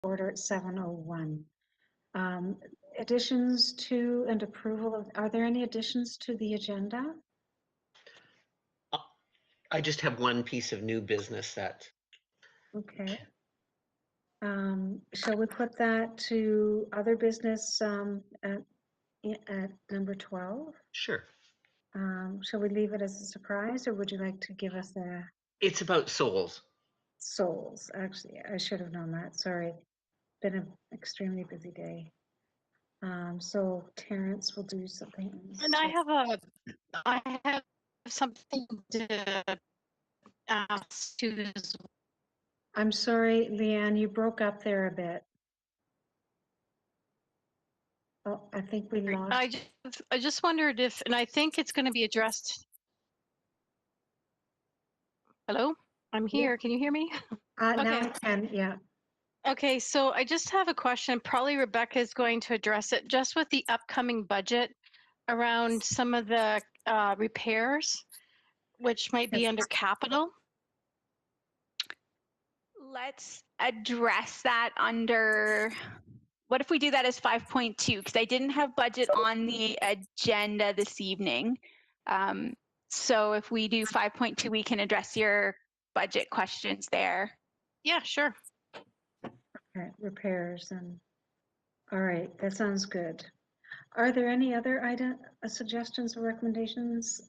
order at 7:01. Additions to and approval of, are there any additions to the agenda? I just have one piece of new business that. Okay. Shall we put that to other business at number 12? Sure. Shall we leave it as a surprise, or would you like to give us the It's about souls. souls? Actually, I should have known that. Sorry. Been an extremely busy day. So Terrence will do something. And I have something to ask too as well. I'm sorry, Leanne, you broke up there a bit. Oh, I think we lost. I just wondered if, and I think it's going to be addressed. Hello, I'm here. Yeah. Can you hear me? Okay. Now I can, yeah. Okay, so I just have a question. Probably Rebecca is going to address it just with the upcoming budget around some of the repairs, which might be under capital. Let's address that under, what if we do that as 5.2? Because I didn't have budget on the agenda this evening. So if we do 5.2, we can address your budget questions there. Yeah, sure. Okay, repairs and, all right, that sounds good. Are there any other suggestions or recommendations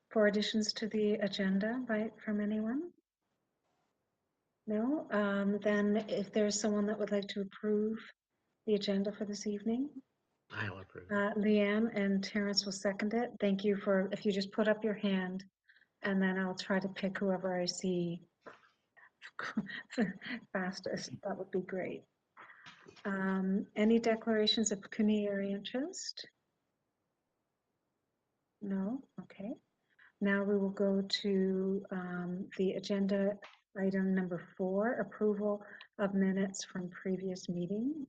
for additions to the agenda from anyone? No? Then if there's someone that would like to approve the agenda for this evening? I'll approve. Leanne and Terrence will second it. Thank you for, if you just put up your hand, and then I'll try to pick whoever I see fastest. That would be great. Any declarations of pecuniary interest? No? Okay. Now we will go to the agenda item number 4, approval of minutes from previous meeting.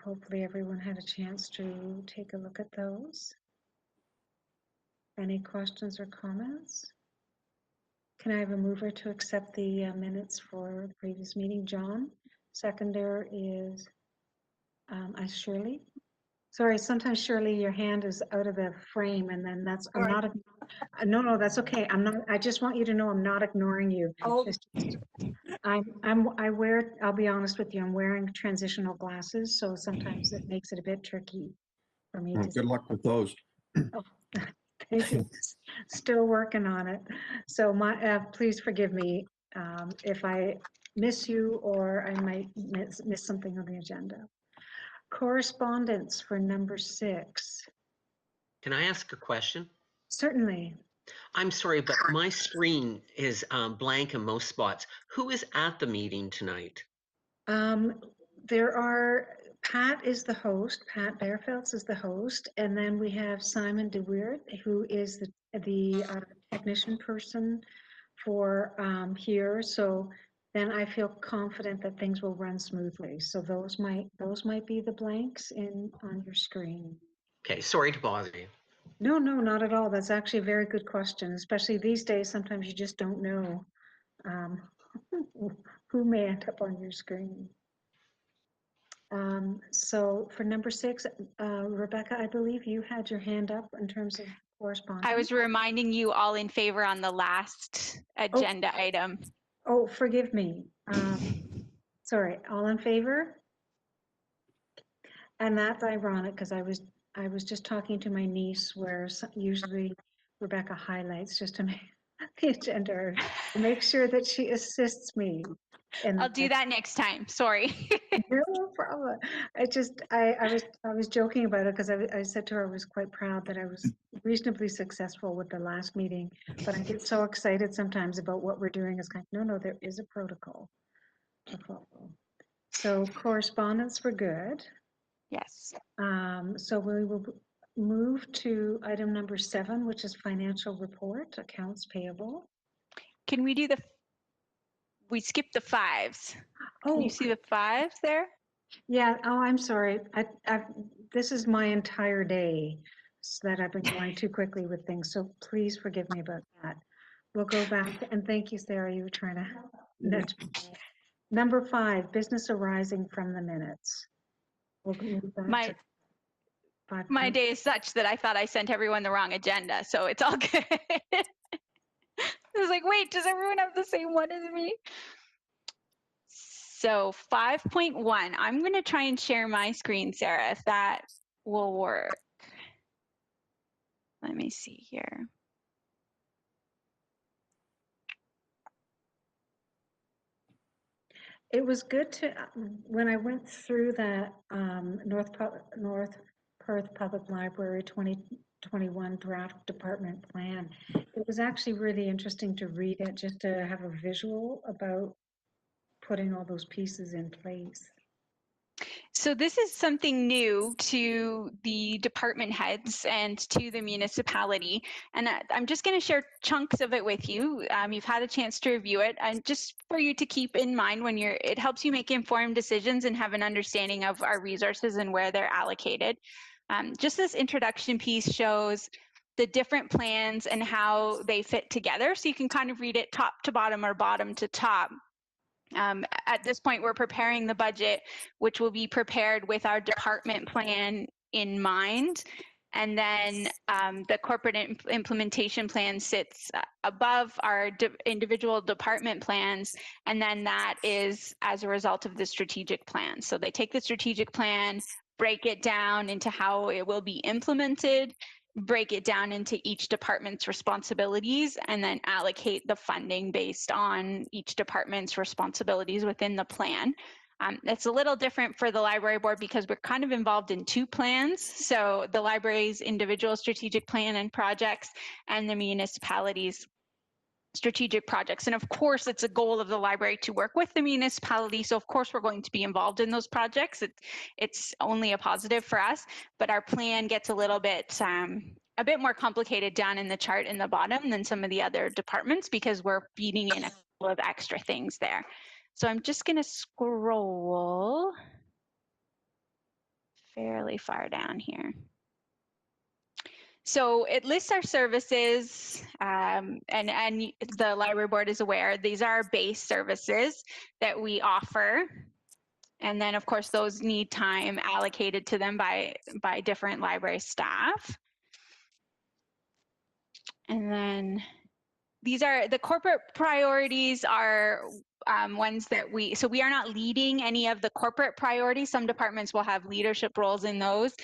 Hopefully everyone had a chance to take a look at those. Any questions or comments? Can I have a mover to accept the minutes for the previous meeting? John. Seconder is Shirley. Sorry, sometimes Shirley, your hand is out of the frame, and then that's, I'm not, no, that's okay. I'm not, I just want you to know I'm not ignoring you. Oh. I wear, I'll be honest with you, I'm wearing transitional glasses, so sometimes it makes it a bit tricky for me to. Good luck with those. Oh, thank you. Still working on it. So please forgive me if I miss you or I might miss something on the agenda. Correspondence for number 6. Can I ask a question? Certainly. I'm sorry, but my screen is blank in most spots. Who is at the meeting tonight? There are, Pat is the host, Pat Bearfelds is the host, and then we have Simon DeWeert, who is the technician person for here. So then I feel confident that things will run smoothly. So those might be the blanks on your screen. Okay, sorry to bother you. No, not at all. That's actually a very good question, especially these days. Sometimes you just don't know who may end up on your screen. So for number 6, Rebecca, I believe you had your hand up in terms of correspondence. I was reminding you all in favor on the last agenda item. Oh, forgive me. Sorry, all in favor? And that's ironic because I was just talking to my niece where usually Rebecca highlights just to make the agenda to make sure that she assists me. I'll do that next time. Sorry. No problem. I was joking about it because I said to her I was quite proud that I was reasonably successful with the last meeting, but I get so excited sometimes about what we're doing. It's kind of, no, there is a protocol to follow. So correspondence for good. Yes. So we will move to item number 7, which is financial report, accounts payable. Can we do we skipped the 5s. Oh, can you see the 5s there? Yeah. Oh, I'm sorry. This is my entire day so that I've been going too quickly with things. So please forgive me about that. We'll go back and thank you, Sarah. You were trying to nudge me. Number 5, business arising from the minutes. We'll move that to My 5. day is such that I thought I sent everyone the wrong agenda, so it's all good. I was like, wait, does everyone have the same one as me? So 5.1, I'm going to try and share my screen, Sarah, if that will work. Let me see here. It was good to, when I went through that North Perth Public Library 2021 draft department plan, it was actually really interesting to read it, just to have a visual about putting all those pieces in place. So this is something new to the department heads and to the municipality. And I'm just going to share chunks of it with you. You've had a chance to review it, and just for you to keep in mind when it helps you make informed decisions and have an understanding of our resources and where they're allocated. Just this introduction piece shows the different plans and how they fit together. So you can kind of read it top to bottom or bottom to top. At this point, we're preparing the budget, which will be prepared with our department plan in mind. And then the corporate implementation plan sits above our individual department plans. And then that is as a result of the strategic plan. So they take the strategic plan, break it down into how it will be implemented, break it down into each department's responsibilities, and then allocate the funding based on each department's responsibilities within the plan. It's a little different for the library board because we're kind of involved in 2 plans. So the library's individual strategic plan and projects, and the municipality's strategic projects. And of course, it's a goal of the library to work with the municipality. So of course, we're going to be involved in those projects. It's only a positive for us, but our plan gets a bit more complicated down in the chart in the bottom than some of the other departments, because we're feeding in a couple of extra things there. So I'm just going to scroll fairly far down here. So it lists our services, and the library board is aware these are base services that we offer. And then of course those need time allocated to them by different library staff. And then these are the corporate priorities are ones that we are not leading any of the corporate priorities. Some departments will have leadership roles in those.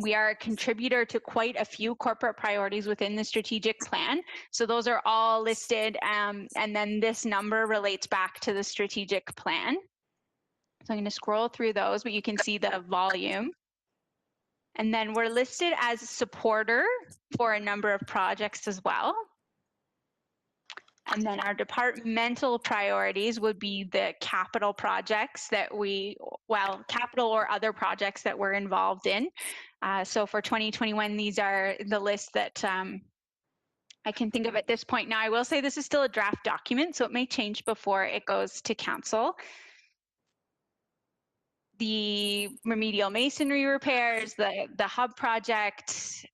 We are a contributor to quite a few corporate priorities within the strategic plan. So those are all listed, and then this number relates back to the strategic plan. So I'm going to scroll through those, but you can see the volume. And then we're listed as a supporter for a number of projects as well. And then our departmental priorities would be the capital projects that capital or other projects that we're involved in. So for 2021, these are the list that I can think of at this point. Now, I will say this is still a draft document, so it may change before it goes to council. The remedial masonry repairs, the hub project,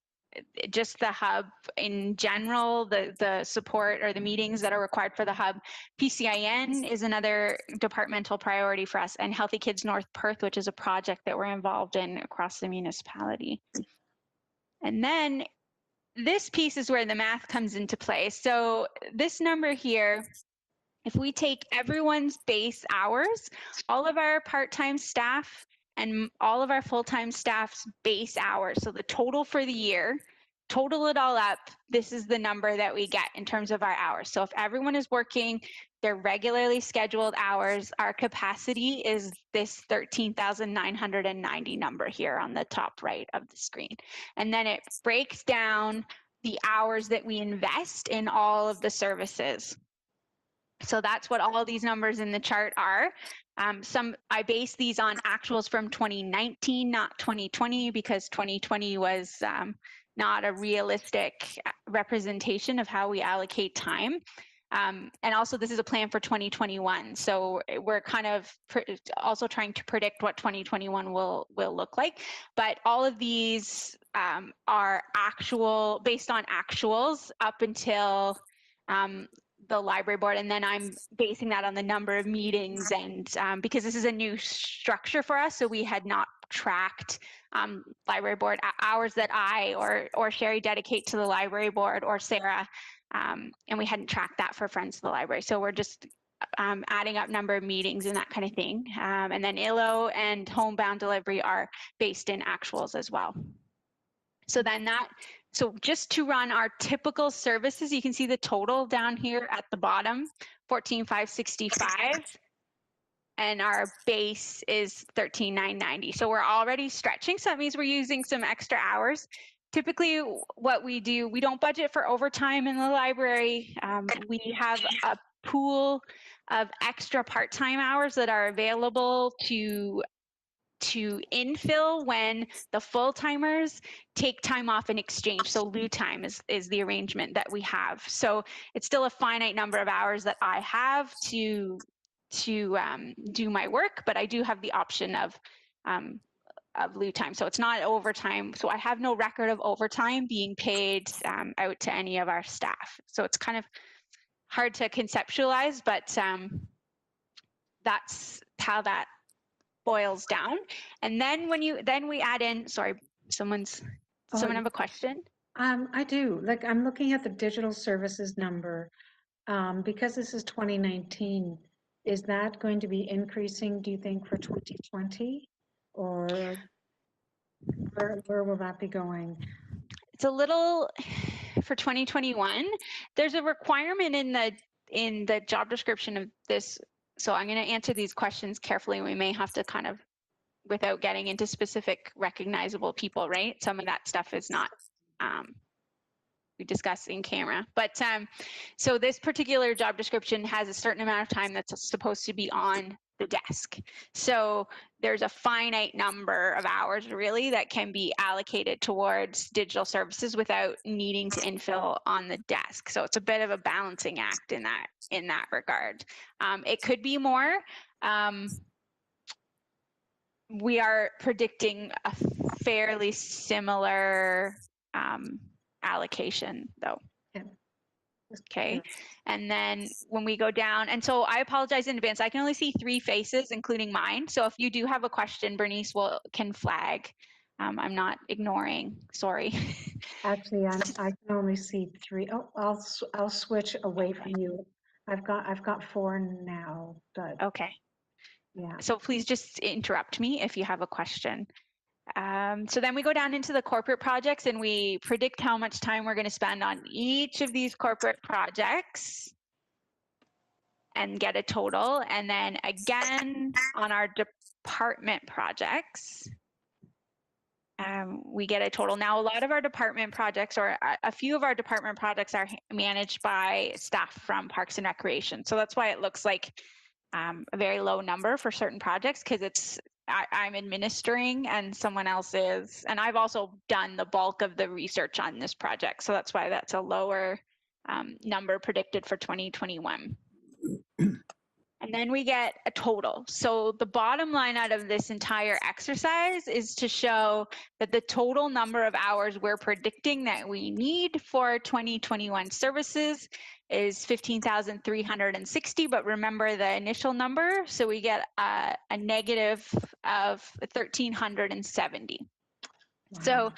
just the hub in general, the support or the meetings that are required for the hub. PCIN is another departmental priority for us, and Healthy Kids North Perth, which is a project that we're involved in across the municipality. And then this piece is where the math comes into play. So this number here, if we take everyone's base hours, all of our part-time staff and all of our full-time staff's base hours, so the total for the year, total it all up, this is the number that we get in terms of our hours. So if everyone is working their regularly scheduled hours, our capacity is this 13,990 number here on the top right of the screen. And then it breaks down the hours that we invest in all of the services. So that's what all these numbers in the chart are. I base these on actuals from 2019, not 2020, because 2020 was not a realistic representation of how we allocate time. And also this is a plan for 2021. So we're kind of also trying to predict what 2021 will look like. But all of these are based on actuals up until the library board, and then I'm basing that on the number of meetings, and because this is a new structure for us, so we had not tracked library board hours that I or Sherry dedicate to the library board, or Sarah, and we hadn't tracked that for Friends of the Library. So we're just adding up number of meetings and that kind of thing. And then ILO and homebound delivery are based in actuals as well. So then so just to run our typical services, you can see the total down here at the bottom, 14,565. And our base is 13,990. So we're already stretching. So that means we're using some extra hours. Typically what we do, we don't budget for overtime in the library. We have a pool of extra part-time hours that are available to infill when the full-timers take time off in exchange. So lieu time is the arrangement that we have. So it's still a finite number of hours that I have to do my work, but I do have the option of lieu time. So it's not overtime. So I have no record of overtime being paid out to any of our staff. So it's kind of hard to conceptualize, but that's how that boils down. And then when we add in, sorry, someone have a question? I do. Like, I'm looking at the digital services number. Because this is 2019, is that going to be increasing, do you think, for 2020? Or where will that be going? It's a little for 2021. There's a requirement in the job description of this. So I'm going to answer these questions carefully. We may have to kind of, without getting into specific recognizable people, right? Some of that stuff is not we discuss in camera. But so this particular job description has a certain amount of time that's supposed to be on the desk. So there's a finite number of hours really that can be allocated towards digital services without needing to infill on the desk. So it's a bit of a balancing act in that regard. It could be more. We are predicting a fairly similar allocation though. Okay. And then when we go down, and so I apologize in advance, I can only see 3 faces, including mine. So if you do have a question, Bernice can flag. I'm not ignoring, sorry. Actually, I can only see 3. Oh, I'll switch away from you. I've got 4 now, but Okay. yeah. So please just interrupt me if you have a question. So then we go down into the corporate projects and we predict how much time we're going to spend on each of these corporate projects and get a total. And then again, on our department projects, we get a total. Now, a lot of our department projects, or a few of our department projects, are managed by staff from Parks and Recreation. So that's why it looks like a very low number for certain projects, because I'm administering and someone else is, and I've also done the bulk of the research on this project. So that's why that's a lower number predicted for 2021. And then we get a total. So the bottom line out of this entire exercise is to show that the total number of hours we're predicting that we need for 2021 services is 15,360, but remember the initial number, so we get a negative of 1,370. Wow. So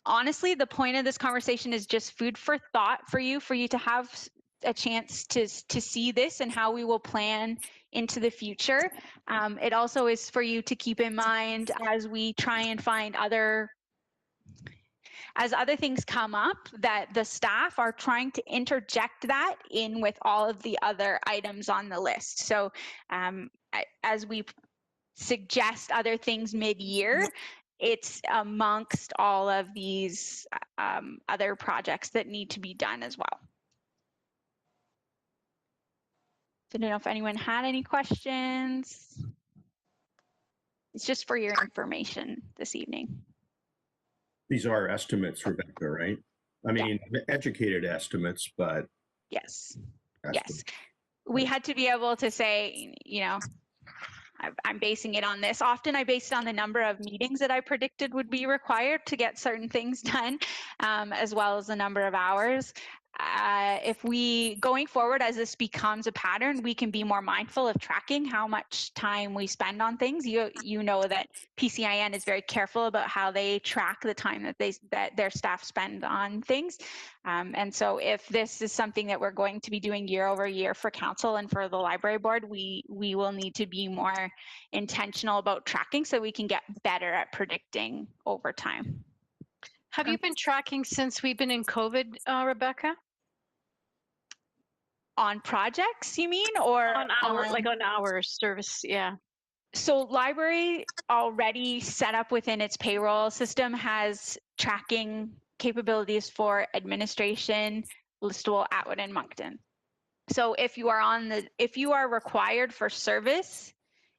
honestly, the point of this conversation is just food for thought for you to have a chance to see this and how we will plan into the future. It also is for you to keep in mind as we try and find as other things come up, that the staff are trying to interject that in with all of the other items on the list. So as we suggest other things mid-year, it's amongst all of these other projects that need to be done as well. I don't know if anyone had any questions. It's just for your information this evening. These are estimates, Rebecca, right? I mean, yeah. Educated estimates, but. Yes. Estimates. Yes. We had to be able to say, I'm basing it on this. Often I base it on the number of meetings that I predicted would be required to get certain things done, as well as the number of hours. if we, going forward, as this becomes a pattern, we can be more mindful of tracking how much time we spend on things. You know that PCIN is very careful about how they track the time that their staff spend on things. And so if this is something that we're going to be doing year over year for council and for the library board, we will need to be more intentional about tracking so we can get better at predicting over time. Have you been tracking since we've been in COVID, Rebecca? On projects, you mean, or On our service? Yeah. So library already set up within its payroll system has tracking capabilities for administration, Listowel, Atwood, and Moncton. So if you are required for service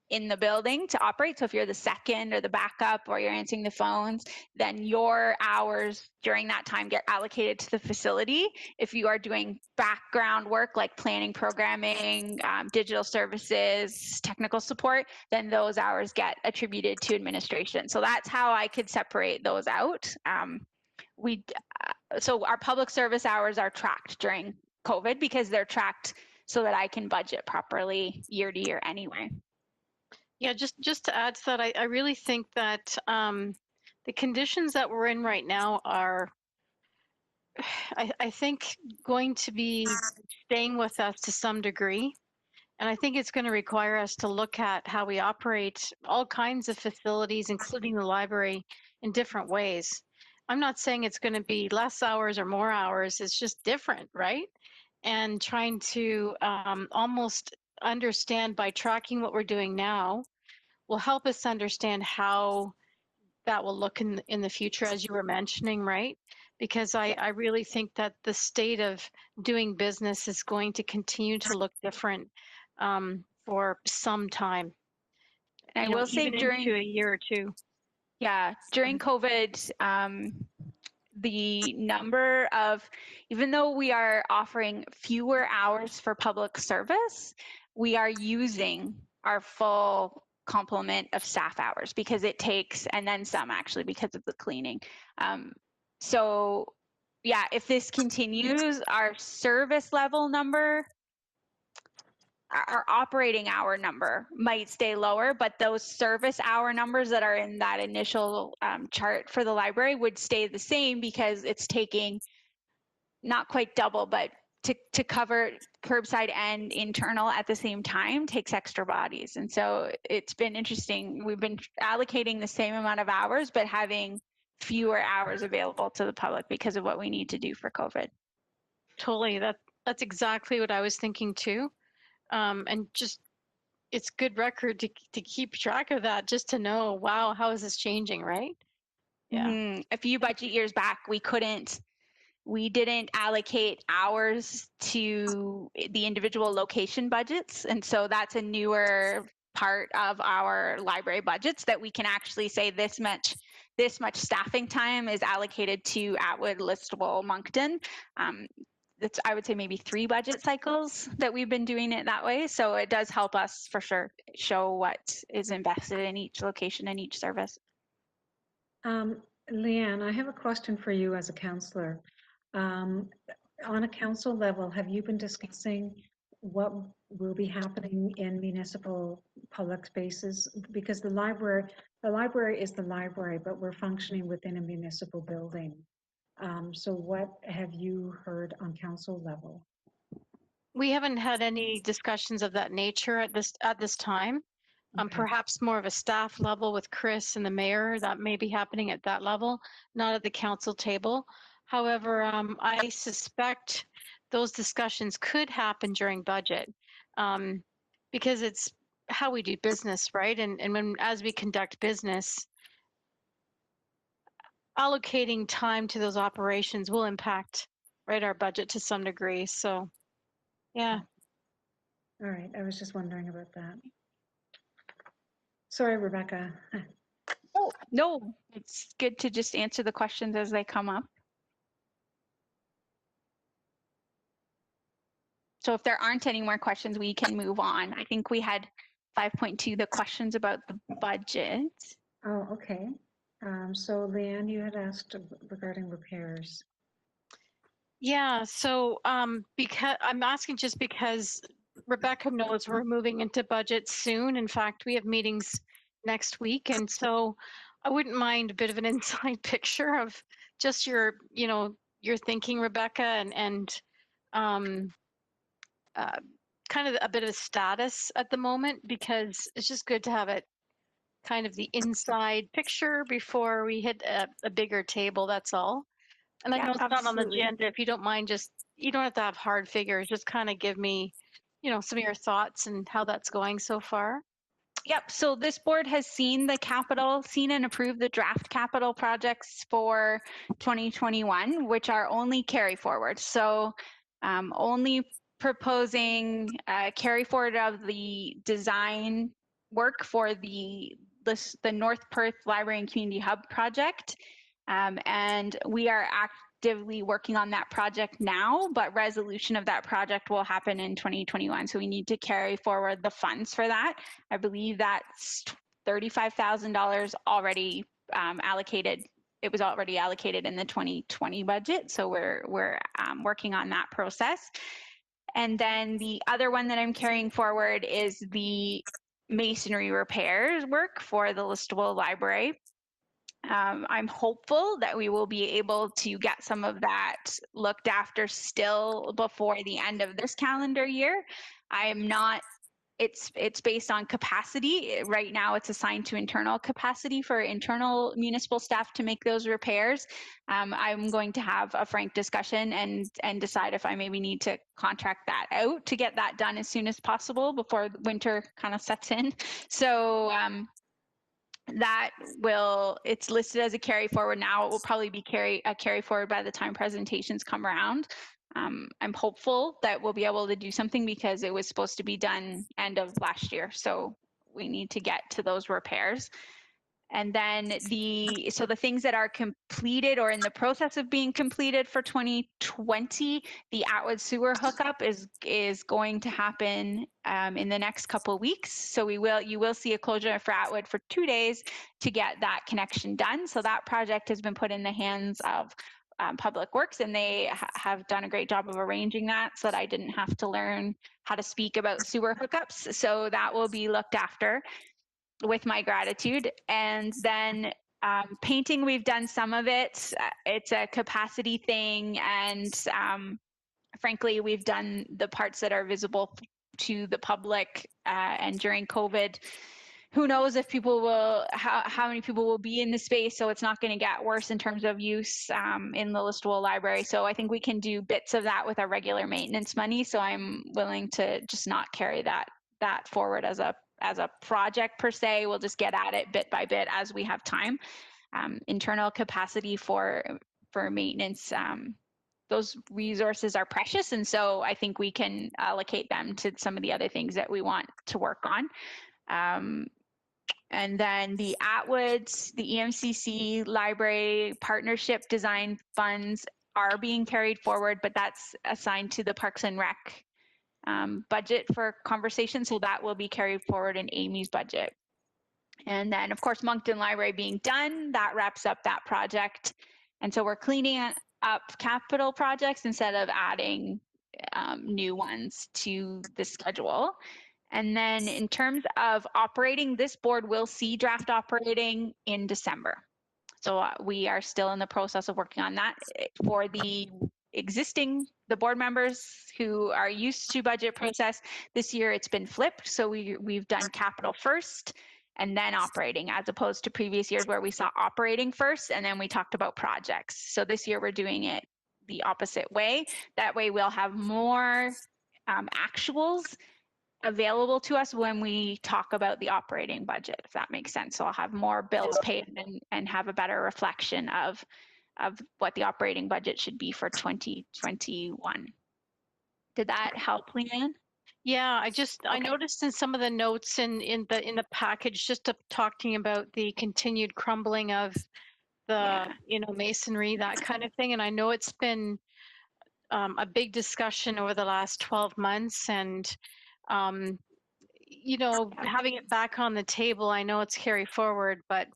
in the building to operate, so if you're the second or the backup or you're answering the phones, then your hours during that time get allocated to the facility. If you are doing background work like planning, programming, digital services, technical support, then those hours get attributed to administration. So that's how I could separate those out. So our public service hours are tracked during COVID because they're tracked so that I can budget properly year to year anyway. Yeah, just to add to that, I really think that the conditions that we're in right now are, I think, going to be staying with us to some degree. And I think it's going to require us to look at how we operate all kinds of facilities, including the library, in different ways. I'm not saying it's going to be less hours or more hours. It's just different, right? And trying to almost understand by tracking what we're doing now will help us understand how that will look in the future, as you were mentioning, right? Because I really think that the state of doing business is going to continue to look different for some time. And I will say into a year or two. Yeah, during COVID, the number of, even though we are offering fewer hours for public service, we are using our full complement of staff hours because it takes, and then some actually because of the cleaning. So yeah, if this continues, our service level number, our operating hour number might stay lower, but those service hour numbers that are in that initial chart for the library would stay the same because it's taking not quite double, but to cover curbside and internal at the same time takes extra bodies. And so it's been interesting. We've been allocating the same amount of hours, but having fewer hours available to the public because of what we need to do for COVID. Totally. That's exactly what I was thinking too. And just, it's good record to keep track of that, just to know, wow, how is this changing, right? Yeah. Mm-hmm. A few budget years back, we didn't allocate hours to the individual location budgets. And so that's a newer part of our library budgets that we can actually say this much staffing time is allocated to Atwood, Listowel, Moncton. It's, I would say, maybe 3 budget cycles that we've been doing it that way. So it does help us for sure show what is invested in each location and each service. Leanne, I have a question for you as a counselor. On a council level, have you been discussing what will be happening in municipal public spaces? Because the library is the library, but we're functioning within a municipal building. So what have you heard on council level? We haven't had any discussions of that nature at this time. Okay. Perhaps more of a staff level with Chris and the mayor, that may be happening at that level, not at the council table. However, I suspect those discussions could happen during budget because it's how we do business, right? And as we conduct business, allocating time to those operations will impact, right, our budget to some degree. So, yeah. All right, I was just wondering about that. Sorry, Rebecca. Oh, no, it's good to just answer the questions as they come up. So if there aren't any more questions, we can move on. I think we had 5.2, the questions about the budget. Oh, okay. So Leanne, you had asked regarding repairs. Yeah, so because I'm asking just because Rebecca knows we're moving into budget soon. In fact, we have meetings next week, and so I wouldn't mind a bit of an inside picture of just your, your thinking, Rebecca, and um, uh, kind of a bit of a status at the moment, because it's just good to have it kind of the inside picture before we hit a bigger table. That's all. And I Yeah, know it's not on the absolutely. agenda. If you don't mind, just, you don't have to have hard figures. Just kind of give me, some of your thoughts and how that's going so far. Yep. So this board has seen and approved the draft capital projects for 2021, which are only carry forward. So only proposing carry forward of the design work for the North Perth Library and Community Hub project. And we are actively working on that project now, but resolution of that project will happen in 2021. So we need to carry forward the funds for that. I believe that's $35,000 already allocated. It was already allocated in the 2020 budget. So we're working on that process. And then the other one that I'm carrying forward is the masonry repairs work for the Listowel Library. I'm hopeful that we will be able to get some of that looked after still before the end of this calendar year. I am not, it's based on capacity. Right now it's assigned to internal capacity for internal municipal staff to make those repairs. I'm going to have a frank discussion and decide if I maybe need to contract that out to get that done as soon as possible before winter kind of sets in. So that it's listed as a carry forward now. It will probably be a carry forward by the time presentations come around. I'm hopeful that we'll be able to do something because it was supposed to be done end of last year. So we need to get to those repairs. And then the things that are completed or in the process of being completed for 2020, the Atwood sewer hookup is going to happen in the next couple of weeks. So you will see a closure for Atwood for 2 days to get that connection done. So that project has been put in the hands of Public Works, and they have done a great job of arranging that so that I didn't have to learn how to speak about sewer hookups. So that will be looked after with my gratitude. And then painting, we've done some of it. It's a capacity thing. And frankly, we've done the parts that are visible to the public. And during COVID, who knows if how many people will be in the space. So it's not going to get worse in terms of use in the Listowel Library. So I think we can do bits of that with our regular maintenance money. So I'm willing to just not carry that forward as a project per se. We'll just get at it bit by bit as we have time. Internal capacity for maintenance, those resources are precious. And so I think we can allocate them to some of the other things that we want to work on. And then the Atwoods, the EMCC library partnership design funds are being carried forward, but that's assigned to the Parks and Rec budget for conversation. So that will be carried forward in Amy's budget. And then of course, Moncton Library being done, that wraps up that project. And so we're cleaning up capital projects instead of adding new ones to the schedule. And then in terms of operating, this board will see draft operating in December. So we are still in the process of working on that. For the board members who are used to budget process, this year it's been flipped. So we've done capital first and then operating, as opposed to previous years where we saw operating first and then we talked about projects. So this year we're doing it the opposite way. That way we'll have more actuals available to us when we talk about the operating budget, if that makes sense. So I'll have more bills paid and have a better reflection of what the operating budget should be for 2021. Did that help, Leanne? Yeah, I noticed in some of the notes in the package, just talking about the continued crumbling of the masonry, that kind of thing. And I know it's been a big discussion over the last 12 months, and having it back on the table, I know it's carry forward, but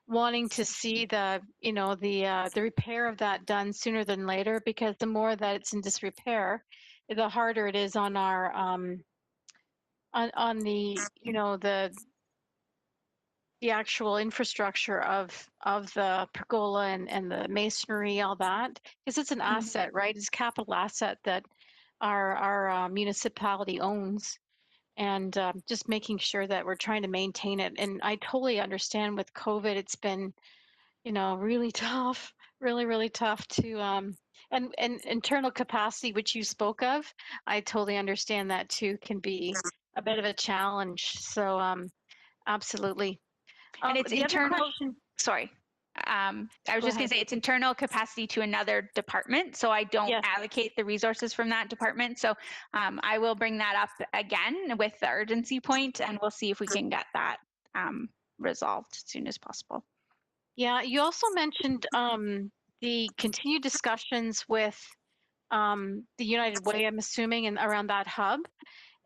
wanting to see the, the repair of that done sooner than later, because the more that it's in disrepair, the harder it is on our, on the, the actual infrastructure of the pergola and the masonry, all that, because it's an asset, right? It's a capital asset that our municipality owns, and just making sure that we're trying to maintain it. And I totally understand with COVID, it's been, really tough, really tough to and internal capacity, which you spoke of. I totally understand that too can be a bit of a challenge. So absolutely. And it's The other internal. question, Sorry. I was Go just going ahead. to say it's internal capacity to another department. So I don't Yes. allocate the resources from that department. So I will bring that up again with the urgency point, and we'll see if we can get that resolved as soon as possible. Yeah, you also mentioned the continued discussions with the United Way, I'm assuming, and around that hub.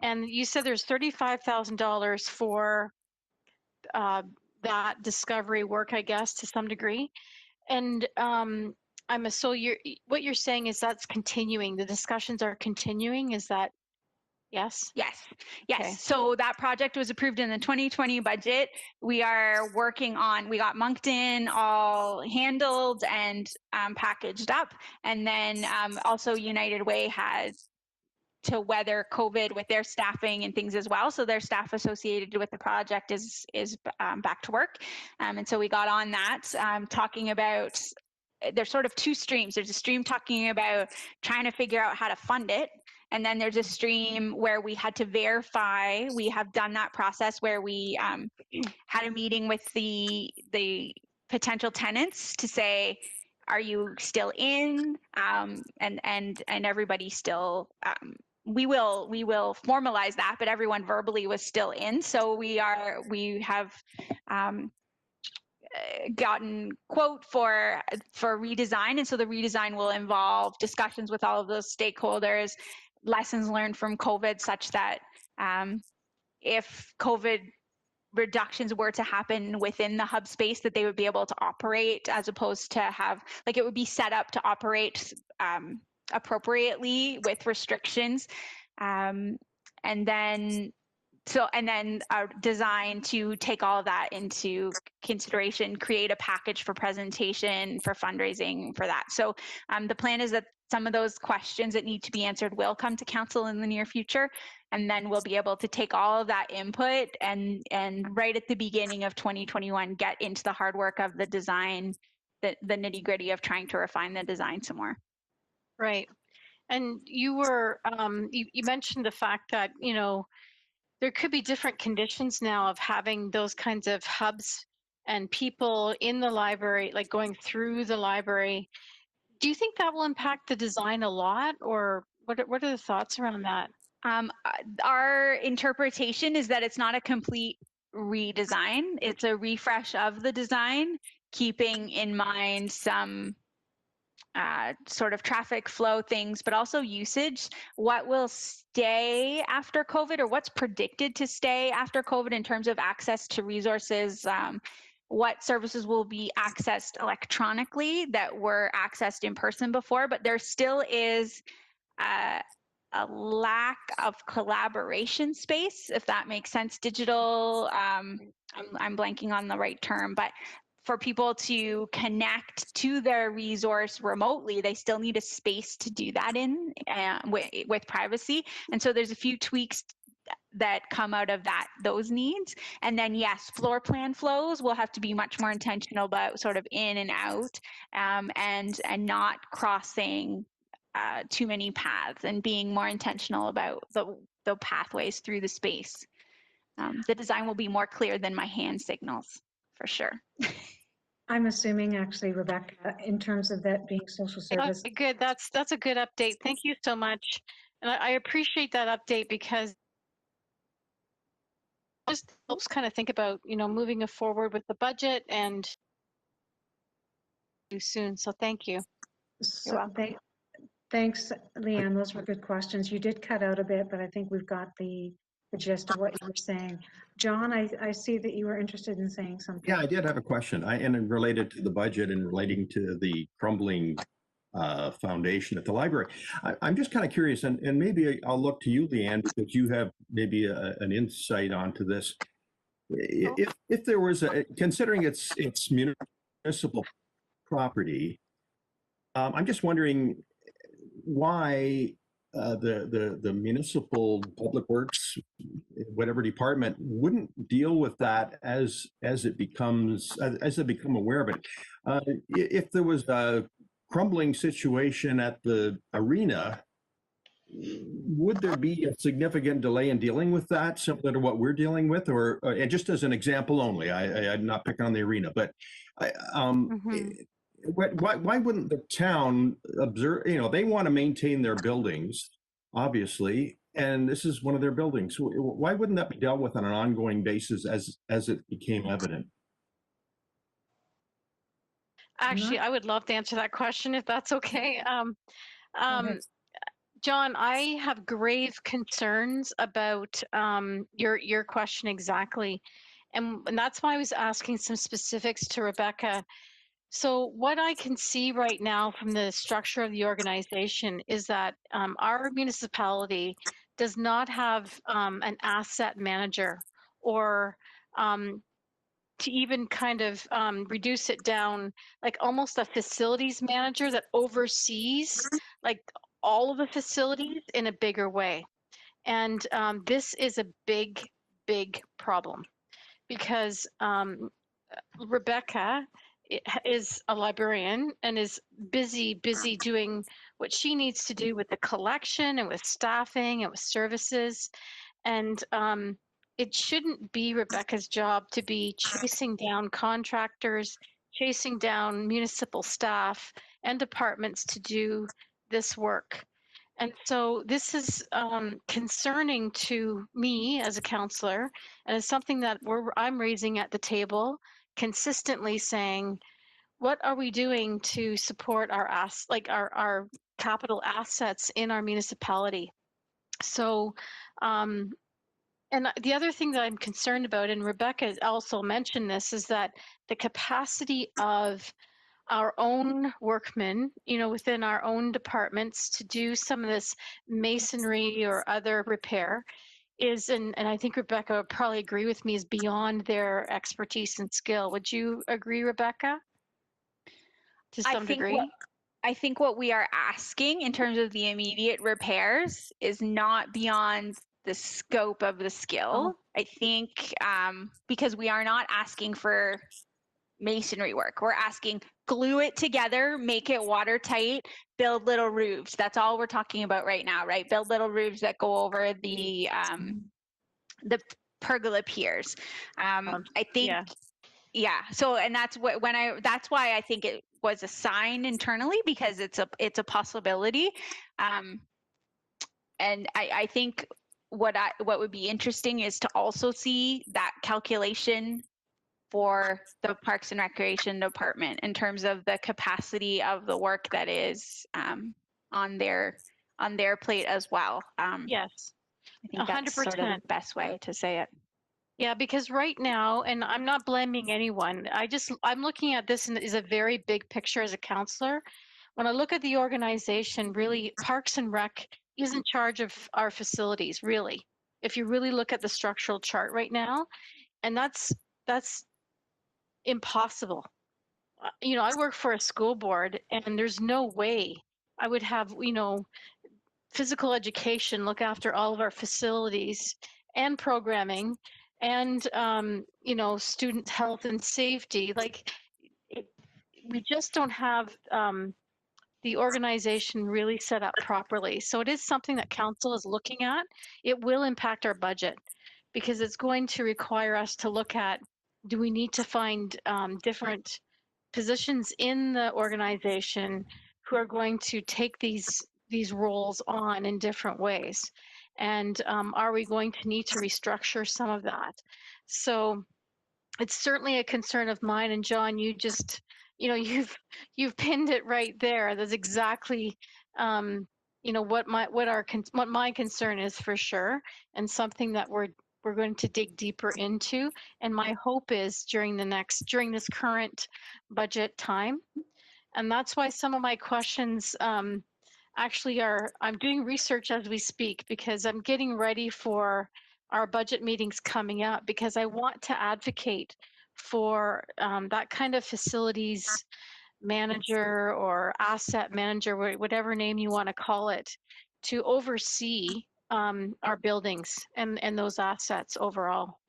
And you said there's $35,000 for that discovery work, I guess, to some degree. And so what you're saying is that's continuing. The discussions are continuing. Is that yes? Yes. Okay. So that project was approved in the 2020 budget. We are working on, we got Moncton all handled and packaged up. And then also United Way had to weather COVID with their staffing and things as well. So their staff associated with the project is back to work. And so we got on that, talking about, there's sort of two streams. There's a stream talking about trying to figure out how to fund it. And then there's a stream where we had to verify. We have done that process where we had a meeting with the potential tenants to say, are you still in? And everybody still, we will formalize that, but everyone verbally was still in. So we have gotten quote for redesign. And so the redesign will involve discussions with all of those stakeholders, lessons learned from COVID, such that if COVID reductions were to happen within the hub space, that they would be able to operate, as opposed to have, like, it would be set up to operate appropriately with restrictions. And then design to take all of that into consideration, create a package for presentation, for fundraising for that. So the plan is that some of those questions that need to be answered will come to council in the near future. And then we'll be able to take all of that input and right at the beginning of 2021, get into the hard work of the design, the nitty gritty of trying to refine the design some more. Right. And you were, you mentioned the fact that, there could be different conditions now of having those kinds of hubs and people in the library, like going through the library. Do you think that will impact the design a lot, or what are the thoughts around that? Our interpretation is that it's not a complete redesign. It's a refresh of the design, keeping in mind some sort of traffic flow things, but also usage. What will stay after COVID, or what's predicted to stay after COVID in terms of access to resources, what services will be accessed electronically that were accessed in person before, but there still is a lack of collaboration space, if that makes sense. Digital, I'm blanking on the right term, but for people to connect to their resource remotely, they still need a space to do that in with privacy. And so there's a few tweaks that come out of those needs. And then yes, floor plan flows will have to be much more intentional about sort of in and out, and not crossing too many paths, and being more intentional about the pathways through the space. The design will be more clear than my hand signals, for sure. I'm assuming, actually, Rebecca, in terms of that being social service. Okay, good. That's a good update. Thank you so much. And I appreciate that update, because just helps kind of think about, moving forward with the budget and soon. So thank you. So thanks, Leanne. Those were good questions. You did cut out a bit, but I think we've got the the gist of what you were saying. John, I see that you were interested in saying something. Yeah, I did have a question. And related to the budget and relating to the crumbling foundation at the library. I'm just kind of curious, and maybe I'll look to you, Leanne, because you have maybe an insight onto this. If there was considering it's municipal property, I'm just wondering why the municipal public works, whatever department, wouldn't deal with that as they become aware of it. If there was a crumbling situation at the arena, would there be a significant delay in dealing with that, similar to what we're dealing with, or and just as an example only? I'm not picking on the arena, but why wouldn't the town observe? They want to maintain their buildings, obviously, and this is one of their buildings. Why wouldn't that be dealt with on an ongoing basis as it became evident? Actually, I would love to answer that question if that's okay. John, I have grave concerns about your question exactly. And that's why I was asking some specifics to Rebecca. So what I can see right now from the structure of the organization is that our municipality does not have an asset manager, or to even kind of reduce it down, like almost a facilities manager that oversees like all of the facilities in a bigger way. And this is a big, big problem because Rebecca is a librarian and is busy doing what she needs to do with the collection and with staffing and with services. And it shouldn't be Rebecca's job to be chasing down contractors, chasing down municipal staff and departments to do this work. And so this is concerning to me as a counselor, and it's something that I'm raising at the table, consistently saying, what are we doing to support our capital assets in our municipality? So, and the other thing that I'm concerned about, and Rebecca also mentioned this, is that the capacity of our own workmen, within our own departments to do some of this masonry or other repair is, and I think Rebecca would probably agree with me, is beyond their expertise and skill. Would you agree, Rebecca? To some degree? I think what we are asking in terms of the immediate repairs is not beyond the scope of the skill. I think because we are not asking for masonry work. We're asking glue it together, make it watertight, build little roofs. That's all we're talking about right now, right? Build little roofs that go over the pergola piers. I think, yeah. So, and that's what that's why I think it was assigned internally, because it's a possibility. And I think what would be interesting is to also see that calculation for the Parks and Recreation Department in terms of the capacity of the work that is on their plate as well. Yes, I think 100%. That's sort of the best way to say it. Yeah, because right now, and I'm not blaming anyone, I'm looking at this as a very big picture as a counselor. When I look at the organization, really, Parks and Rec is in charge of our facilities, really. If you really look at the structural chart right now, and that's impossible. I work for a school board, and there's no way I would have, physical education look after all of our facilities and programming and, student health and safety. We just don't have the organization really set up properly. So it is something that council is looking at. It will impact our budget because it's going to require us to look at, do we need to find different positions in the organization who are going to take these roles on in different ways? And are we going to need to restructure some of that? So it's certainly a concern of mine. And John, you just, you've pinned it right there. That's exactly what my concern is for sure, and something that we're going to dig deeper into. And my hope is during this current budget time. And that's why some of my questions actually I'm doing research as we speak, because I'm getting ready for our budget meetings coming up, because I want to advocate for that kind of facilities manager or asset manager, whatever name you want to call it, to oversee our buildings and those assets overall.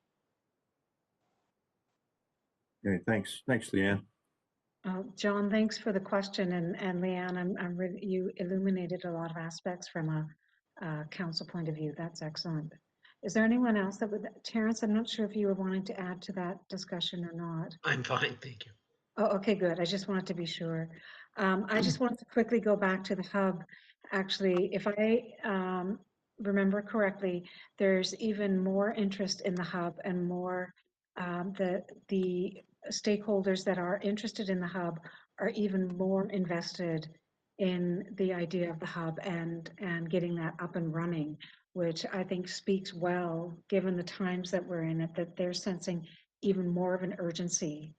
Okay, thanks, Leanne. John, thanks for the question, and Leanne, you illuminated a lot of aspects from a council point of view. That's excellent. Is there anyone else that would, Terrence, I'm not sure if you were wanting to add to that discussion or not. I'm fine, thank you. Oh, okay, good. I just wanted to be sure. I just wanted to quickly go back to the hub. Actually, if I remember correctly, there's even more interest in the hub and more the stakeholders that are interested in the hub are even more invested in the idea of the hub and getting that up and running, which I think speaks well, given the times that we're in, that they're sensing even more of an urgency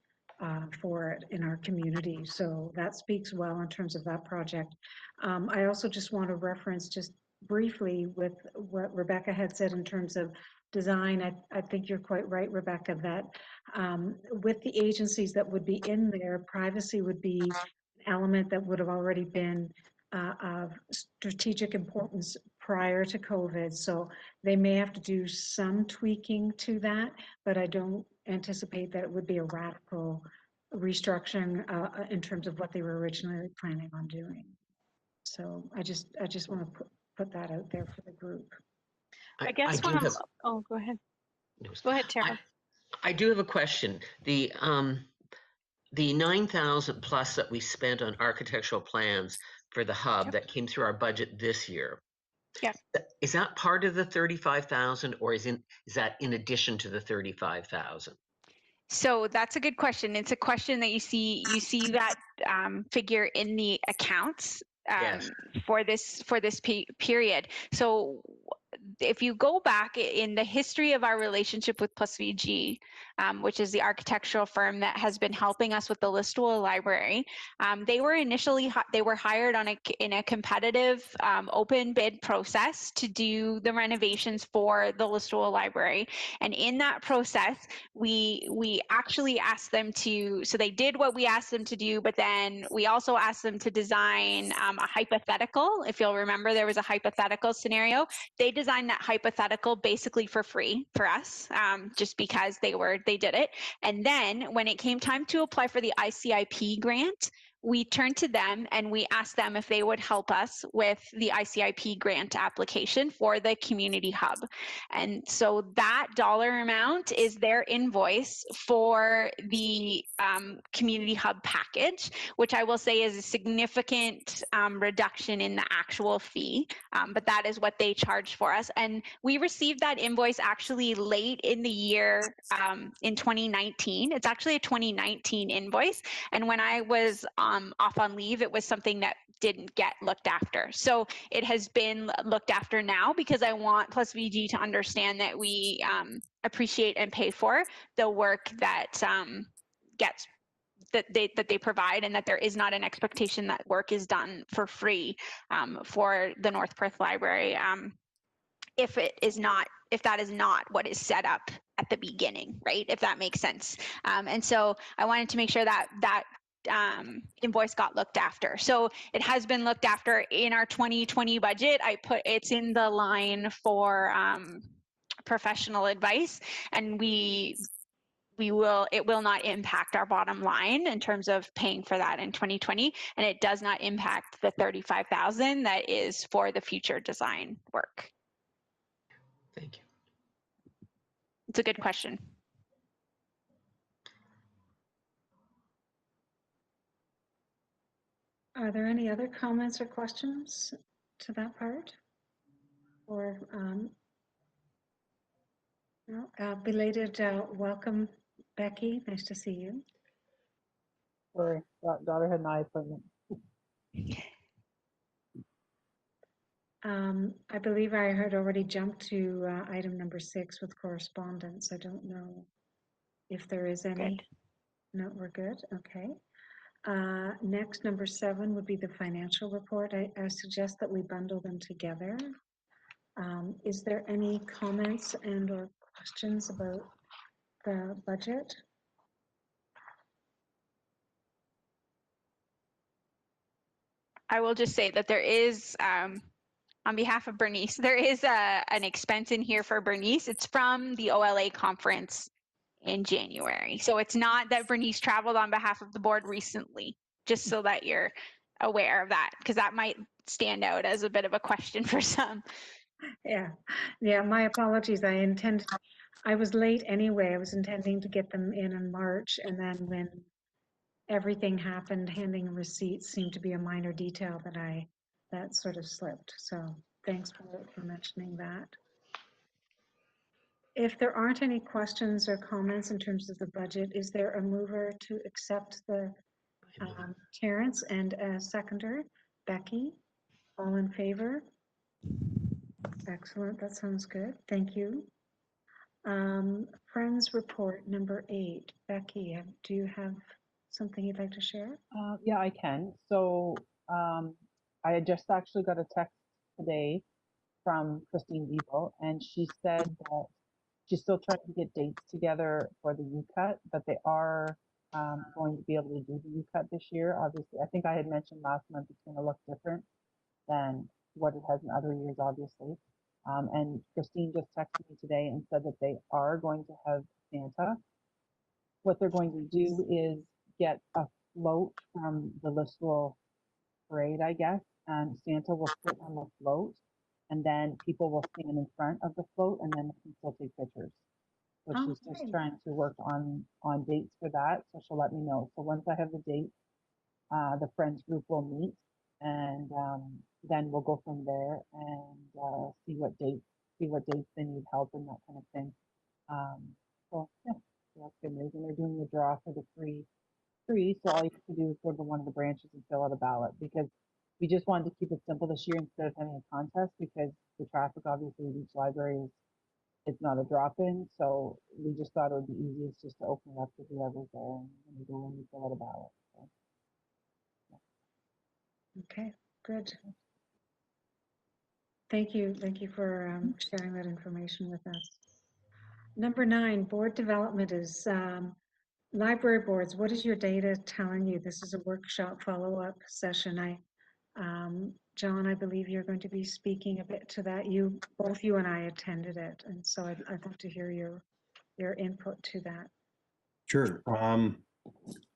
for it in our community. So that speaks well in terms of that project. I also just want to reference just briefly with what Rebecca had said in terms of design. I think you're quite right, Rebecca, that with the agencies that would be in there, privacy would be an element that would have already been of strategic importance prior to COVID. So they may have to do some tweaking to that, but I don't anticipate that it would be a radical restructuring in terms of what they were originally planning on doing. So I just want to put that out there for the group. I guess do when have, oh, go ahead. no, Go ahead, Tara. I do have a question. The 9,000 plus that we spent on architectural plans for the hub Yep. that came through our budget this year. Yeah. Is that part of the 35,000, or is that in addition to the 35,000? So that's a good question. It's a question that you see that figure in the accounts Yes. for this period. So if you go back in the history of our relationship with Plus VG, which is the architectural firm that has been helping us with the Listowel Library, they were initially hired in a competitive open bid process to do the renovations for the Listowel Library. And in that process, we actually asked them to, so they did what we asked them to do, but then we also asked them to design a hypothetical. If you'll remember, there was a hypothetical scenario. They designed that hypothetical basically for free for us, just because they did it. And then when it came time to apply for the ICIP grant, we turned to them and we asked them if they would help us with the ICIP grant application for the community hub. And so that dollar amount is their invoice for the community hub package, which I will say is a significant reduction in the actual fee, but that is what they charged for us. And we received that invoice actually late in the year in 2019. It's actually a 2019 invoice. And when I was off on leave, it was something that didn't get looked after. So it has been looked after now, because I want Plus VG to understand that we appreciate and pay for the work that that they provide, and that there is not an expectation that work is done for free for the North Perth Library. If that is not what is set up at the beginning, right? If that makes sense. And so I wanted to make sure that invoice got looked after. So it has been looked after in our 2020 budget. It's in the line for professional advice, and it will not impact our bottom line in terms of paying for that in 2020, and it does not impact the 35,000 that is for the future design work. Thank you. It's a good question. Are there any other comments or questions to that part? Or no? Belated welcome, Becky. Nice to see you. Sorry, daughter had an eye appointment. I believe I had already jumped to item number 6 with correspondence. I don't know if there is any. Good. No, we're good. Okay. Next, number 7 would be the financial report. I suggest that we bundle them together. Is there any comments and or questions about the budget? I will just say that there is, on behalf of Bernice, there is an expense in here for Bernice. It's from the OLA conference in January. So it's not that Bernice traveled on behalf of the board recently, just so that you're aware of that, because that might stand out as a bit of a question for some. Yeah, my apologies. I was late anyway. I was intending to get them in March, and then when everything happened, handing receipts seemed to be a minor detail that sort of slipped. So thanks for mentioning that. If there aren't any questions or comments in terms of the budget, is there a mover to accept the Terrence and a seconder? Becky, all in favor? Excellent, that sounds good. Thank you. Friends report number 8. Becky, do you have something you'd like to share? Yeah, I can. So I had just actually got a text today from Christine Debo, and she said that she's still trying to get dates together for the U-Cut, but they are going to be able to do the U-Cut this year. Obviously, I think I had mentioned last month it's going to look different than what it has in other years, obviously. And Christine just texted me today and said that they are going to have Santa. What they're going to do is get a float from the Listowel parade, I guess, and Santa will sit on the float, and then people will stand in front of the float, and then they can still take pictures. So Oh, she's just great. trying to work on dates for that. So she'll let me know. So once I have the date, the friends group will meet, and then we'll go from there and see what dates they need help and that kind of thing. So yeah, so that's good news. And they're doing the draw for the free. So all you have to do is go to one of the branches and fill out a ballot, because we just wanted to keep it simple this year instead of having a contest, because the traffic obviously at each library is, it's not a drop-in. So we just thought it would be easiest just to open it up to whoever's there and you go and you fill out a ballot. So. Okay, good. Thank you. Thank you for sharing that information with us. Number 9, board development is library boards. What is your data telling you? This is a workshop follow-up session. John, I believe you're going to be speaking a bit to that. Both you and I attended it, and so I'd love to hear your input to that. Sure. I'm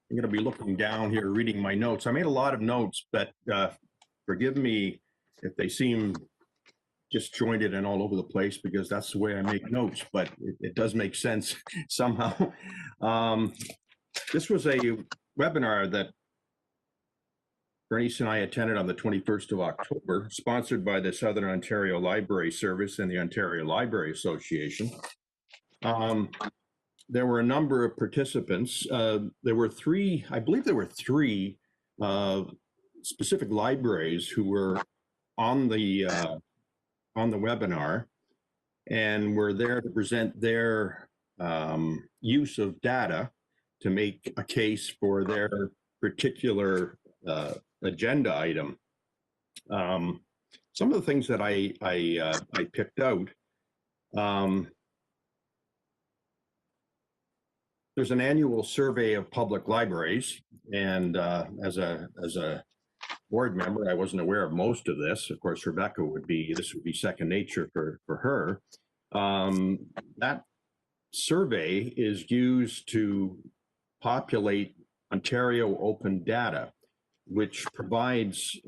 going to be looking down here, reading my notes. I made a lot of notes, but forgive me if they seem disjointed and all over the place, because that's the way I make notes, but it does make sense somehow. This was a webinar that Bernice and I attended on the 21st of October, sponsored by the Southern Ontario Library Service and the Ontario Library Association. There were a number of participants. There were 3, I believe there were 3 specific libraries who were on the webinar and were there to present their use of data to make a case for their particular agenda item. Some of the things that I picked out, there's an annual survey of public libraries, and as a board member, I wasn't aware of most of this. Of course, Rebecca this would be second nature for her. That survey is used to populate Ontario Open Data, which provides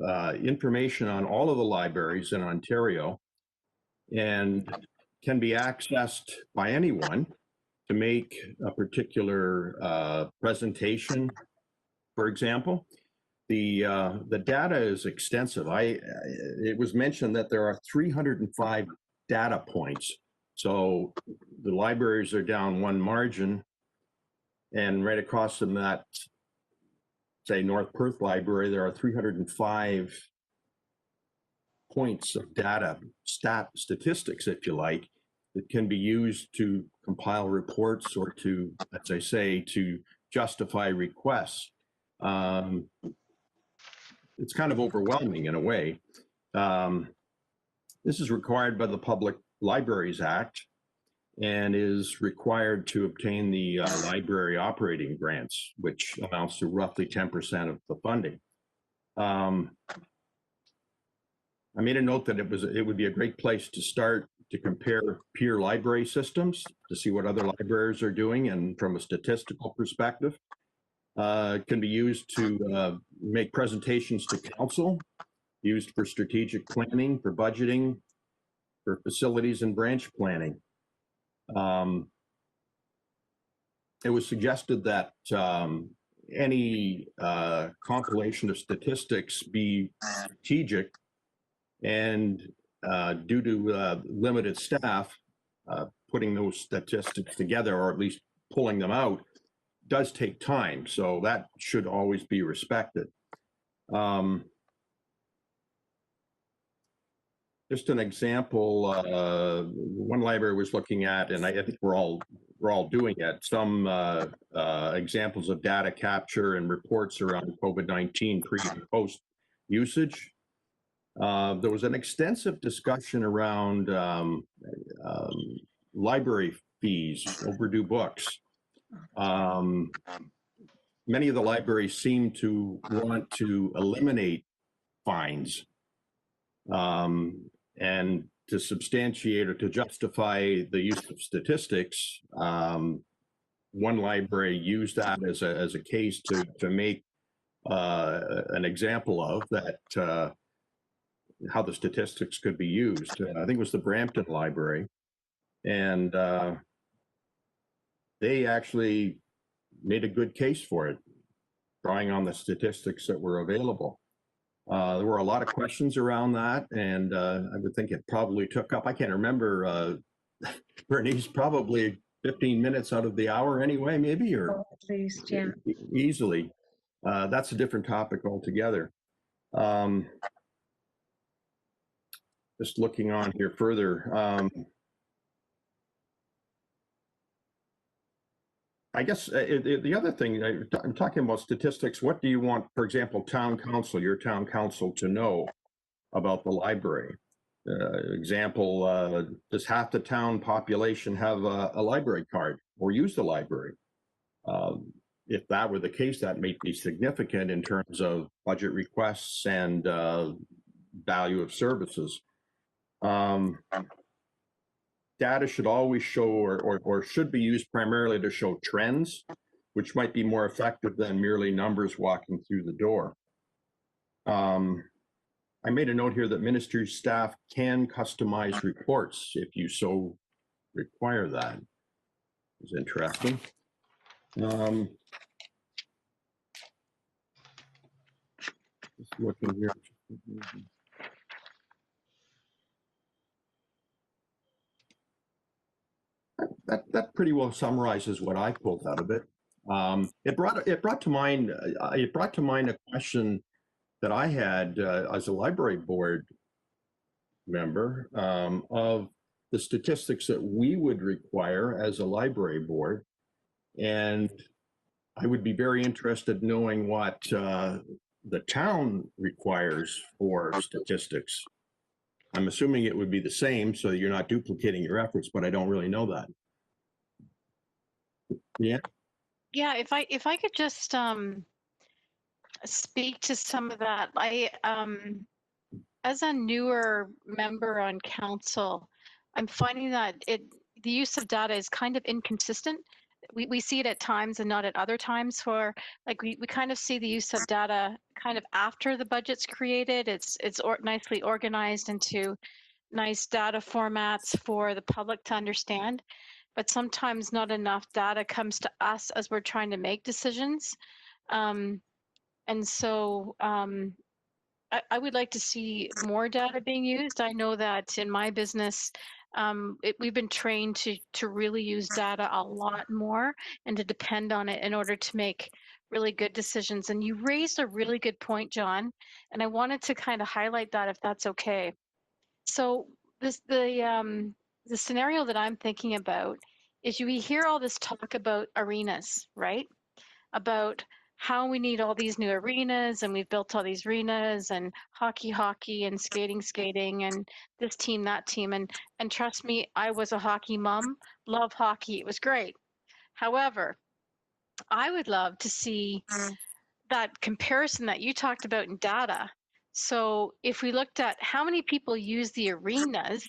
information on all of the libraries in Ontario and can be accessed by anyone to make a particular presentation, for example. The data is extensive. It was mentioned that there are 305 data points. So the libraries are down one margin, and right across from that, say North Perth Library, there are 305 points of data, statistics, if you like, that can be used to compile reports or to, as I say, to justify requests. It's kind of overwhelming in a way. This is required by the Public Libraries Act and is required to obtain the library operating grants, which amounts to roughly 10% of the funding. I made a note that it would be a great place to start to compare peer library systems to see what other libraries are doing, and from a statistical perspective. It can be used to make presentations to council, used for strategic planning, for budgeting, for facilities and branch planning. It was suggested that any compilation of statistics be strategic, and due to limited staff, putting those statistics together, or at least pulling them out, does take time. So that should always be respected. Just an example, one library was looking at, and I think we're all doing it, some examples of data capture and reports around COVID-19 pre and post usage. There was an extensive discussion around library fees, overdue books. Many of the libraries seem to want to eliminate fines, and to substantiate or to justify the use of statistics. One library used that as a case to make an example of that, how the statistics could be used. I think it was the Brampton Library, and they actually made a good case for it, drawing on the statistics that were available. There were a lot of questions around that, and I would think it probably took up, I can't remember, Bernice, probably 15 minutes out of the hour anyway, maybe, or at least, yeah. Easily. That's a different topic altogether. Just looking on here further. I guess the other thing, I'm talking about statistics. What do you want, for example, town council, your town council, to know about the library? Example, does half the town population have a library card or use the library? If that were the case, that may be significant in terms of budget requests and value of services. Data should always show or should be used primarily to show trends, which might be more effective than merely numbers walking through the door. I made a note here that ministry staff can customize reports if you so require that. It's interesting. Just looking here. That pretty well summarizes what I pulled out of it. It brought to mind a question that I had as a library board member of the statistics that we would require as a library board, and I would be very interested knowing what the town requires for statistics. I'm assuming it would be the same, so you're not duplicating your efforts, but I don't really know that. Yeah. Yeah, if I could just speak to some of that. I as a newer member on council, I'm finding that the use of data is kind of inconsistent. We see it at times and not at other times. For like we kind of see the use of data kind of after the budget's created. It's nicely organized into nice data formats for the public to understand, but sometimes not enough data comes to us as we're trying to make decisions. And so I would like to see more data being used. I know that in my business, we've been trained to really use data a lot more and to depend on it in order to make really good decisions. And you raised a really good point, John, and I wanted to kind of highlight that if that's okay. So the scenario that I'm thinking about is we hear all this talk about arenas, right? About how we need all these new arenas and we've built all these arenas and hockey and skating and this team, that team. And trust me, I was a hockey mom, love hockey. It was great. However, I would love to see that comparison that you talked about in data. So if we looked at how many people use the arenas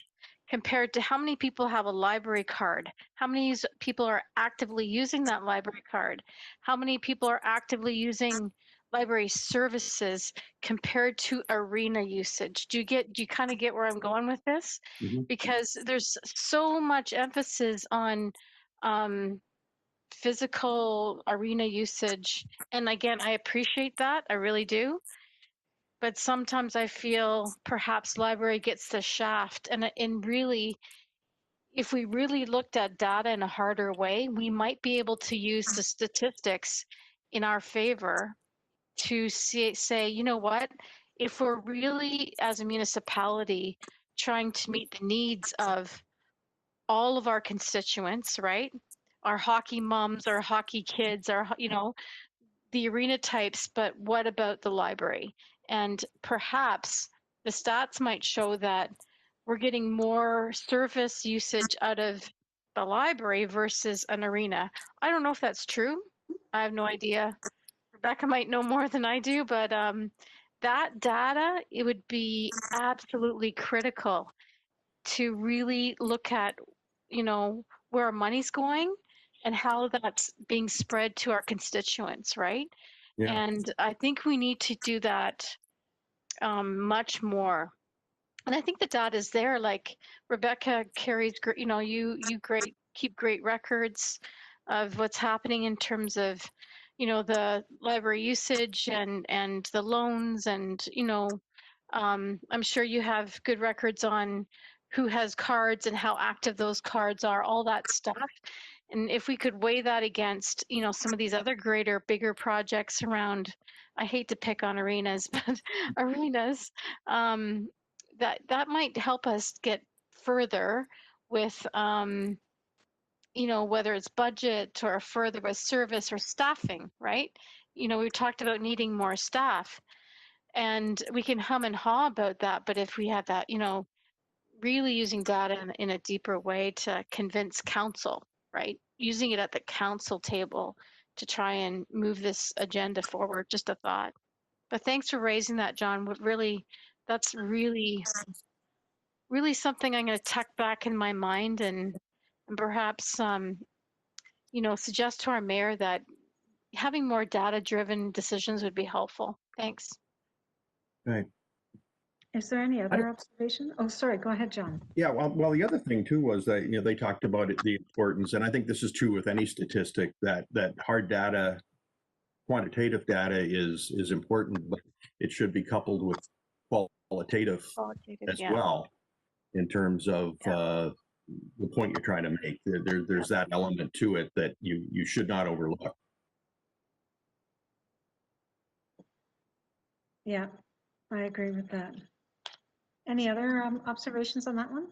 compared to how many people have a library card, how many people are actively using that library card, how many people are actively using library services compared to arena usage. Do you kind of get where I'm going with this? Mhm. Because there's so much emphasis on physical arena usage. And again, I appreciate that. I really do. But sometimes I feel perhaps library gets the shaft. And really, if we really looked at data in a harder way, we might be able to use the statistics in our favor to say, you know what, if we're really, as a municipality, trying to meet the needs of all of our constituents, right? Our hockey moms, our hockey kids, our, the arena types, but what about the library? And perhaps the stats might show that we're getting more service usage out of the library versus an arena. I don't know if that's true. I have no idea. Rebecca might know more than I do, but that data, it would be absolutely critical to really look at, where our money's going and how that's being spread to our constituents, right? Yeah. And I think we need to do that much more. And I think the data is there. Like Rebecca carries, you keep great records of what's happening in terms of, the library usage and the loans and, I'm sure you have good records on who has cards and how active those cards are, all that stuff. And if we could weigh that against, some of these other bigger projects around, I hate to pick on arenas, but arenas, that might help us get further with, whether it's budget or further with service or staffing, right? We talked about needing more staff. And we can hum and haw about that, but if we had that, really using data in a deeper way to convince council, right? Using it at the council table to try and move this agenda forward, just a thought. But thanks for raising that, John. That's really, really something I'm going to tuck back in my mind and perhaps, suggest to our mayor that having more data-driven decisions would be helpful. Thanks. Right. Is there any other observation? Oh, sorry, go ahead, John. Yeah, well, the other thing too was that they talked about the importance, and I think this is true with any statistic, that hard data, quantitative data is important, but it should be coupled with qualitative as yeah. well, in terms of the point you're trying to make. There's that element to it that you should not overlook. Yeah, I agree with that. Any other observations on that one?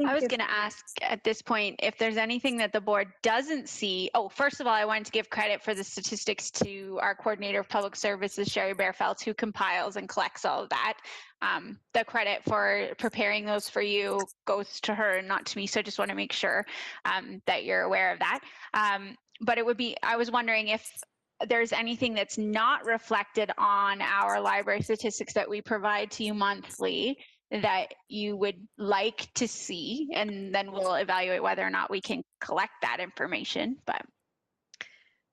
I was going to ask at this point if there's anything that the board doesn't see. Oh, first of all, I wanted to give credit for the statistics to our coordinator of public services, Sherry Bearfelt, who compiles and collects all of that. The credit for preparing those for you goes to her and not to me. So I just want to make sure that you're aware of that. But I was wondering if there's anything that's not reflected on our library statistics that we provide to you monthly that you would like to see, and then we'll evaluate whether or not we can collect that information. But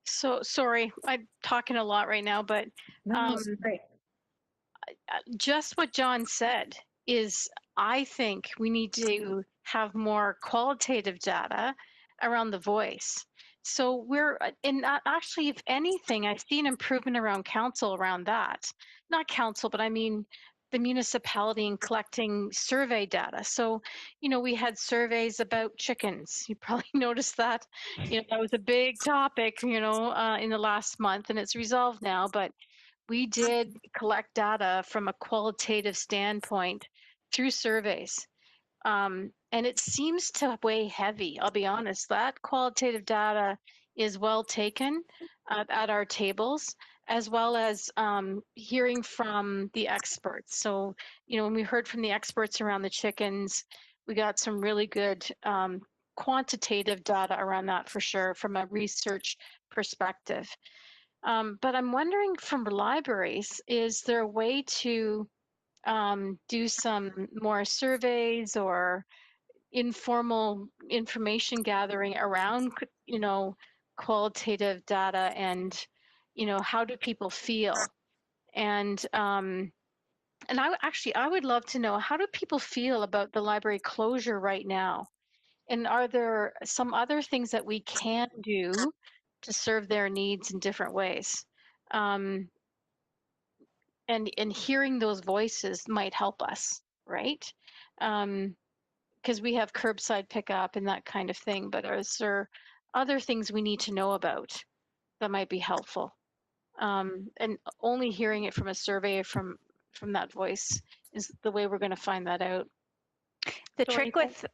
so sorry, I'm talking a lot right now, but No, that's great. just what John said is, I think we need to have more qualitative data around the voice. So actually, if anything, I see an improvement around council around that. Not council, but I mean the municipality in collecting survey data. So, we had surveys about chickens. You probably noticed that. That was a big topic, in the last month, and it's resolved now. But we did collect data from a qualitative standpoint through surveys. And it seems to weigh heavy, I'll be honest. That qualitative data is well taken at our tables, as well as hearing from the experts. So, when we heard from the experts around the chickens, we got some really good quantitative data around that for sure from a research perspective. But I'm wondering from libraries, is there a way to do some more surveys or informal information gathering around, qualitative data and, how do people feel? And I would love to know, how do people feel about the library closure right now? And are there some other things that we can do to serve their needs in different ways? And hearing those voices might help us, right? Because we have curbside pickup and that kind of thing, but is there other things we need to know about that might be helpful? And only hearing it from a survey from that voice is the way we're going to find that out. The So trick anything-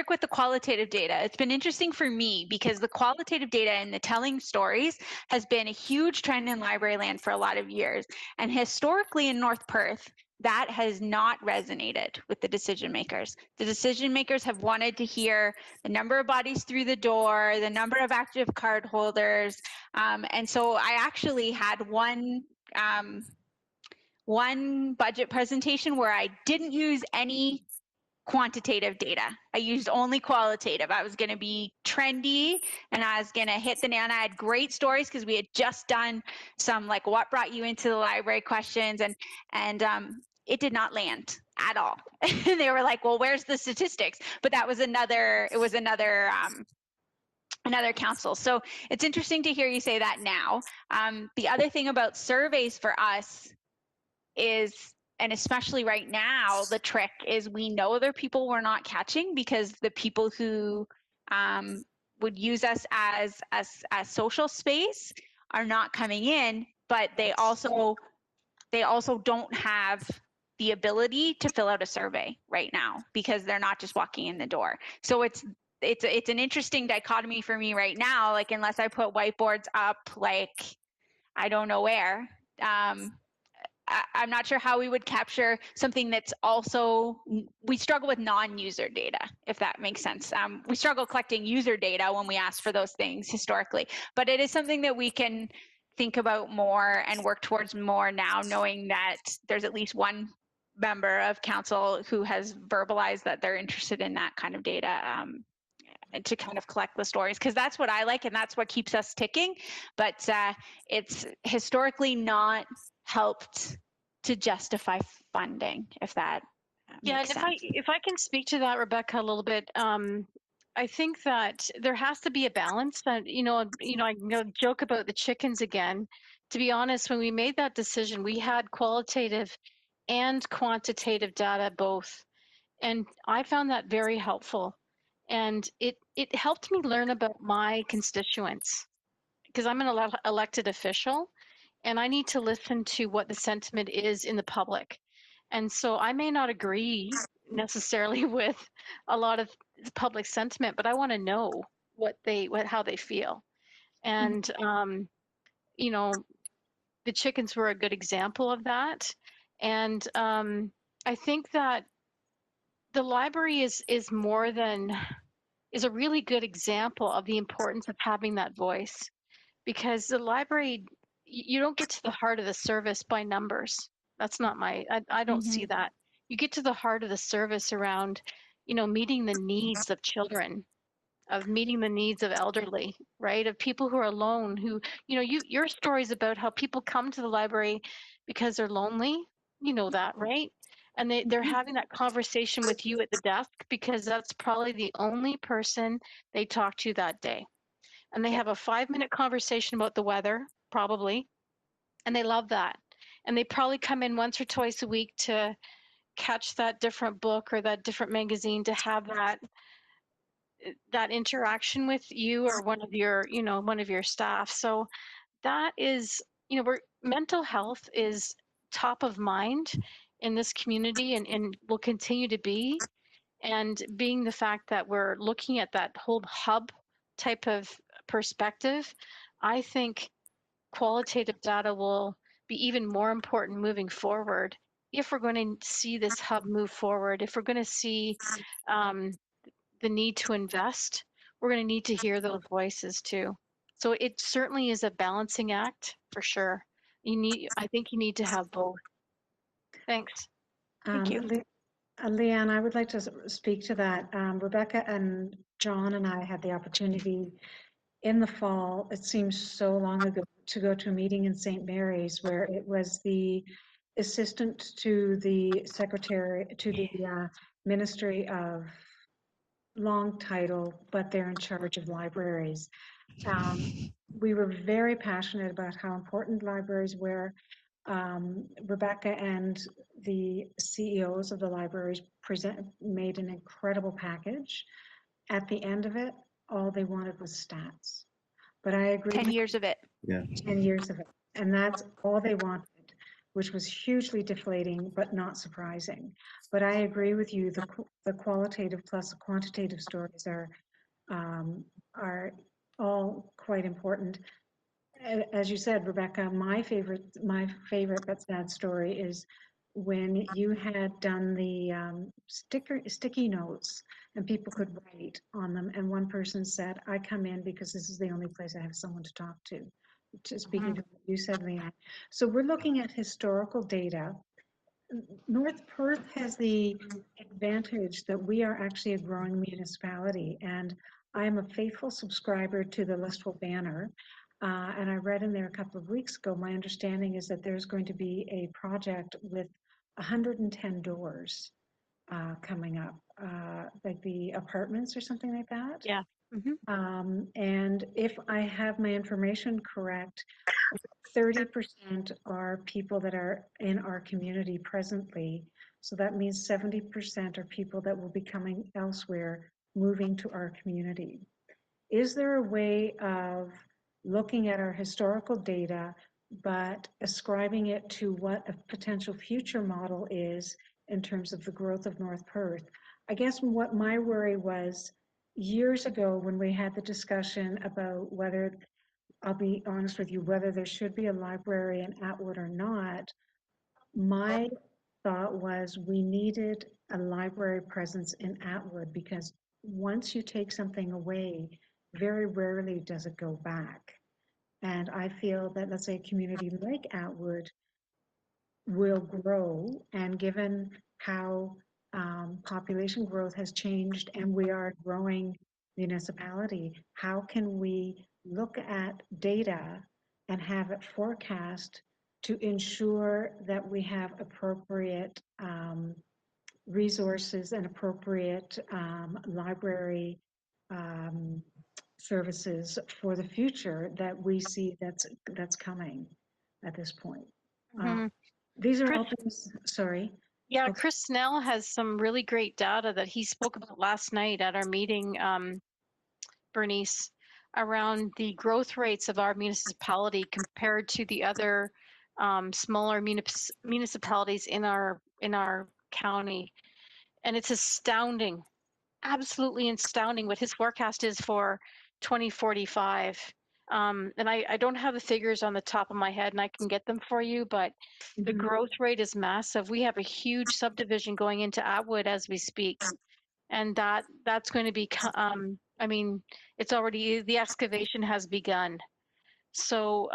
with the qualitative data, it's been interesting for me because the qualitative data and the telling stories has been a huge trend in library land for a lot of years. And historically in North Perth, that has not resonated with the decision makers. The decision makers have wanted to hear the number of bodies through the door, the number of active card holders. And so I actually had one budget presentation where I didn't use any quantitative data. I used only qualitative. I was going to be trendy and I was going to hit the nail. And I had great stories because we had just done some like what brought you into the library questions, and it did not land at all. They were like, well, where's the statistics? But that was another council. So it's interesting to hear you say that now. The other thing about surveys for us is, and especially right now, the trick is we know there are people we're not catching because the people who would use us as social space are not coming in, but they also don't have the ability to fill out a survey right now because they're not just walking in the door. So it's an interesting dichotomy for me right now. Like, unless I put whiteboards up, like, I don't know where. I'm not sure how we would capture something that's also, we struggle with non-user data, if that makes sense. We struggle collecting user data when we ask for those things historically, but it is something that we can think about more and work towards more now, knowing that there's at least one member of council who has verbalized that they're interested in that kind of data, and to kind of collect the stories, because that's what I like and that's what keeps us ticking. But it's historically not helped to justify funding, if that makes sense. If I can speak to that, Rebecca, a little bit. I think that there has to be a balance. That I joke about the chickens again. To be honest, when we made that decision, we had qualitative and quantitative data both, and I found that very helpful. And it helped me learn about my constituents, because I'm an elected official, and I need to listen to what the sentiment is in the public. And so I may not agree necessarily with a lot of public sentiment, but I want to know how they feel. And the chickens were a good example of that. And I think that the library is a really good example of the importance of having that voice, because the library, you don't get to the heart of the service by numbers. That's not I don't see that. You get to the heart of the service around, meeting the needs of children, of meeting the needs of elderly, right? Of people who are alone, who, your stories about how people come to the library because they're lonely, that, right? And they're having that conversation with you at the desk because that's probably the only person they talk to that day. And they have a 5-minute conversation about the weather, probably, and they love that. and they probably come in once or twice a week to catch that different book or that different magazine, to have that interaction with you or one of your staff. So that is, mental health is top of mind in this community, and will continue to be. And being the fact that we're looking at that whole hub type of perspective, I think qualitative data will be even more important moving forward if we're going to see this hub move forward. If we're going to see the need to invest, we're going to need to hear those voices too. So it certainly is a balancing act for sure. I think you need to have both. Thanks. Thank you. Leanne, I would like to speak to that. Rebecca and John and I had the opportunity in the fall, it seems so long ago, to go to a meeting in St. Mary's where it was the assistant to the secretary, to the Ministry of, long title, but they're in charge of libraries. We were very passionate about how important libraries were. Rebecca and the CEOs of the libraries made an incredible package. At the end of it, all they wanted was stats. But I agree. 10 years of it. Yeah. 10 years of it. And that's all they wanted, which was hugely deflating, but not surprising. But I agree with you, the qualitative plus the quantitative stories are all quite important. As you said, Rebecca, my favorite but sad story is when you had done the sticky notes and people could write on them, and one person said, I come in because this is the only place I have someone to talk to speaking to what you said, Leanne. So we're looking at historical data. North Perth has the advantage that we are actually a growing municipality, and I am a faithful subscriber to the Listowel Banner. And I read in there a couple of weeks ago, my understanding is that there's going to be a project with 110 doors coming up, like the apartments or something like that. Yeah. And if I have my information correct, 30% are people that are in our community presently. So that means 70% are people that will be coming elsewhere, moving to our community. Is there a way of looking at our historical data, but ascribing it to what a potential future model is in terms of the growth of North Perth? I guess what my worry was years ago when we had the discussion about whether, I'll be honest with you, whether there should be a library in Atwood or not, my thought was we needed a library presence in Atwood, because once you take something away, very rarely does it go back. And I feel that, let's say, a community like Atwood will grow, and given how population growth has changed and we are a growing municipality, how can we look at data and have it forecast to ensure that we have appropriate resources and appropriate library services for the future that we see that's coming at this point. These are all things, sorry. Yeah, Chris Snell has some really great data that he spoke about last night at our meeting, Bernice, around the growth rates of our municipality compared to the other smaller municipalities in our county. And it's astounding, absolutely astounding what his forecast is for 2045. And I don't have the figures on the top of my head, and I can get them for you, but the growth rate is massive. We have a huge subdivision going into Atwood as we speak. And that's going to be, I mean, it's already, the excavation has begun. So,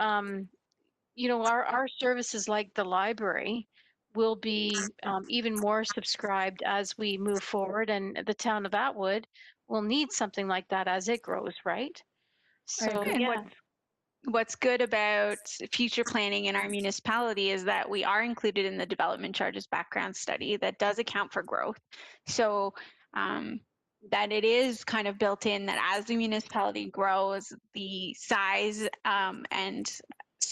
you know, our services like the library will be even more subscribed as we move forward, and the town of Atwood will need something like that as it grows, right? So, yeah. What's good about future planning in our municipality is that we are included in the development charges background study that does account for growth. So that it is kind of built in that as the municipality grows, the size and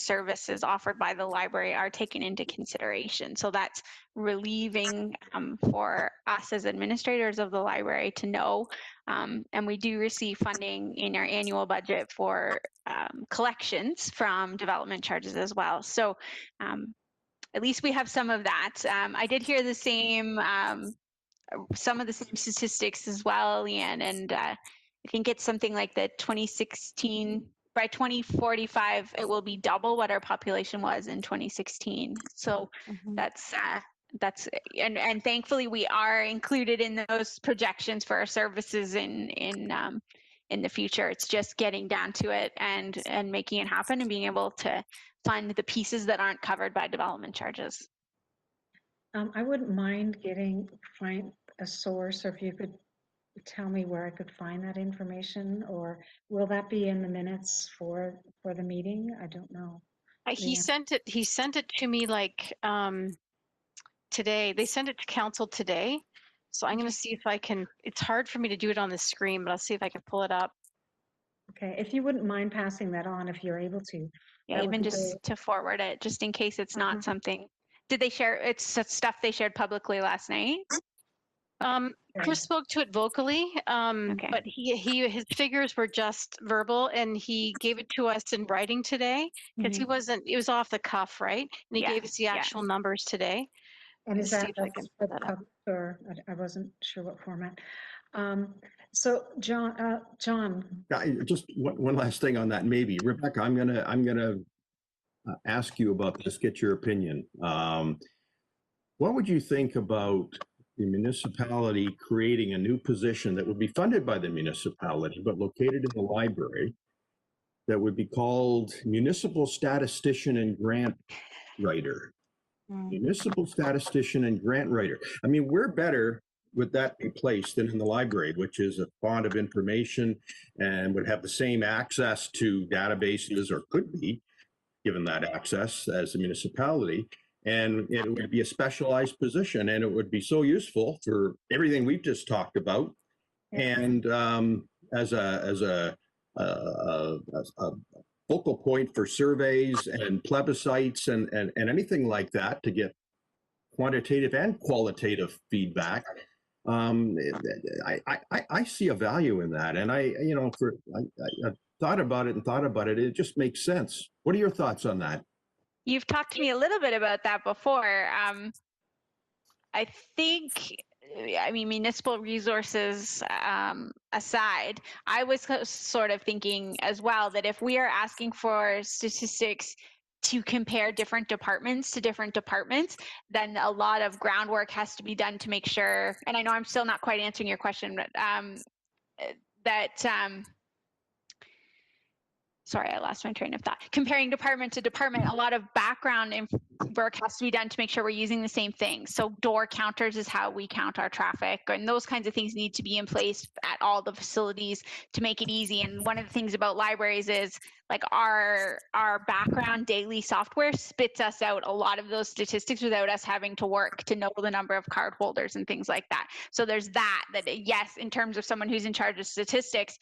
services offered by the library are taken into consideration. So that's relieving for us as administrators of the library to know. And we do receive funding in our annual budget for collections from development charges as well. So at least we have some of that. I did hear the same, some of the same statistics as well, Leanne, and I think it's something like the 2016, by 2045, it will be double what our population was in 2016. So that's, and thankfully we are included in those projections for our services in the future. It's just getting down to it and making it happen and being able to fund the pieces that aren't covered by development charges. I wouldn't mind find a source, or if you could tell me where I could find that information, or will that be in the minutes for the meeting? I don't know. He sent it to me like today. They sent it to council today. So I'm going to see if I can, it's hard for me to do it on the screen, but I'll see if I can pull it up. Okay, if you wouldn't mind passing that on, if you're able to. Yeah, even just to forward it, just in case it's not something. Did they share, it's stuff they shared publicly last night? Chris spoke to it vocally, but his figures were just verbal, and he gave it to us in writing today because it was off the cuff, right? And he gave us the actual numbers today. And is that public, or I wasn't sure what format. So John, Just one last thing on that, maybe. Rebecca, I'm gonna ask you about this, get your opinion. What would you think about the municipality creating a new position that would be funded by the municipality, but located in the library, that would be called Municipal Statistician and Grant Writer? Municipal Statistician and Grant Writer. I mean, we're better with that in place than in the library, which is a font of information and would have the same access to databases, or could be given that access as a municipality. And it would be a specialized position, and it would be so useful for everything we've just talked about. And as a focal point for surveys and plebiscites and anything like that, to get quantitative and qualitative feedback. I see a value in that, and I thought about it. It just makes sense. What are your thoughts on that? You've talked to me a little bit about that before. I think, I mean, municipal resources aside, I was sort of thinking as well that if we are asking for statistics to compare different departments to different departments, then a lot of groundwork has to be done to make sure, and I know I'm still not quite answering your question, but sorry, I lost my train of thought. Comparing department to department, a lot of background work has to be done to make sure we're using the same thing. So door counters is how we count our traffic, and those kinds of things need to be in place at all the facilities to make it easy. And one of the things about libraries is like our background daily software spits us out a lot of those statistics without us having to work to know the number of card holders and things like that. So there's that yes, in terms of someone who's in charge of statistics,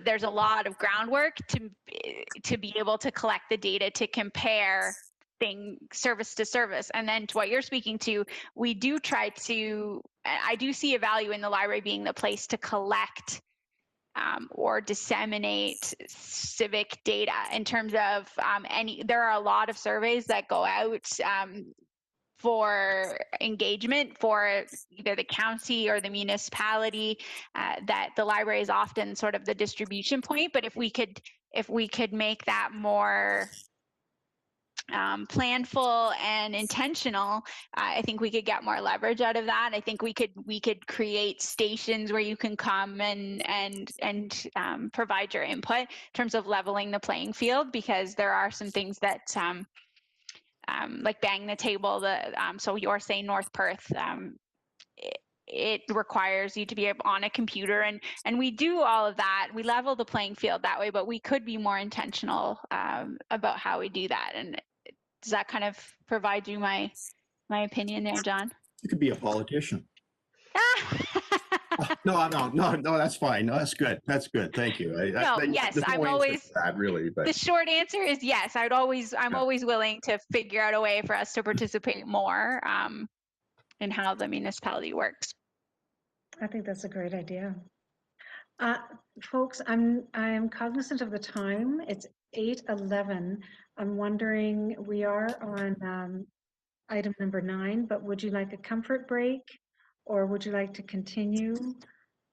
there's a lot of groundwork to be able to collect the data to compare service to service. And then to what you're speaking to, we do try to, I do see a value in the library being the place to collect or disseminate civic data in terms of there are a lot of surveys that go out for engagement for either the county or the municipality, that the library is often sort of the distribution point. But if we could make that more planful and intentional, I think we could get more leverage out of that. I think we could create stations where you can come and provide your input in terms of leveling the playing field, because there are some things that like bang the table, so you're saying North Perth, it requires you to be on a computer, and we do all of that. We level the playing field that way, but we could be more intentional about how we do that. And does that kind of provide you my opinion there, John? You could be a politician. No, that's fine. No, that's good. That's good. Thank you. No, yes, there's no I'm answer always- to that really, The but short answer is yes. I'm Yeah. always willing to figure out a way for us to participate more in how the municipality works. I think that's a great idea. Uh, Folks, I'm cognizant of the time. It's 8:11. I'm wondering, we are on item number 9, but would you like a comfort break or would you like to continue?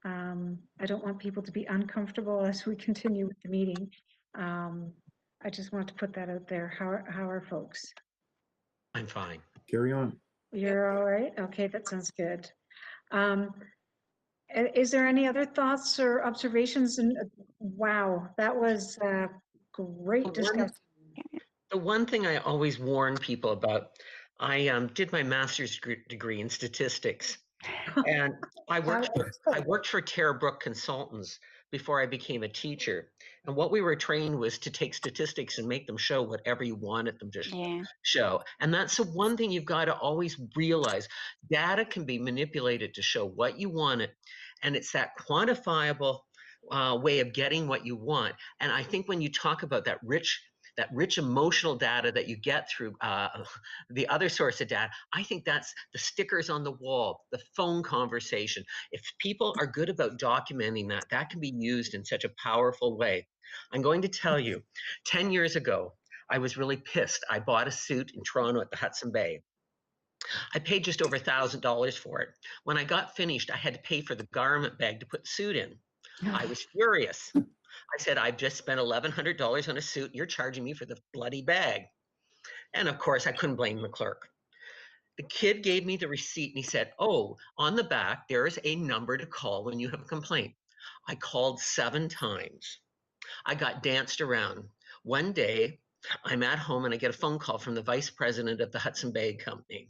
I don't want people to be uncomfortable as we continue with the meeting. I just want to put that out there. How are folks? I'm fine. carry on. You're all right? Okay, that sounds good. Is there any other thoughts or observations? And wow, that was great discussion. The one thing I always warn people about, I did my master's degree in statistics, and I worked for Terrebrook Consultants before I became a teacher. And what we were trained was to take statistics and make them show whatever you wanted them to Yeah. show. And that's the one thing you've got to always realize. Data can be manipulated to show what you want it, and it's that quantifiable way of getting what you want. And I think when you talk about that rich emotional data that you get through the other source of data, I think that's the stickers on the wall, the phone conversation. If people are good about documenting that, that can be used in such a powerful way. I'm going to tell you, 10 years ago, I was really pissed. I bought a suit in Toronto at the Hudson Bay. I paid just over $1,000 for it. When I got finished, I had to pay for the garment bag to put the suit in. I was furious. I said, I've just spent $1,100 on a suit. And you're charging me for the bloody bag. And of course, I couldn't blame the clerk. The kid gave me the receipt and he said, oh, on the back, there is a number to call when you have a complaint. I called 7 times. I got danced around. One day, I'm at home and I get a phone call from the vice president of the Hudson Bay Company.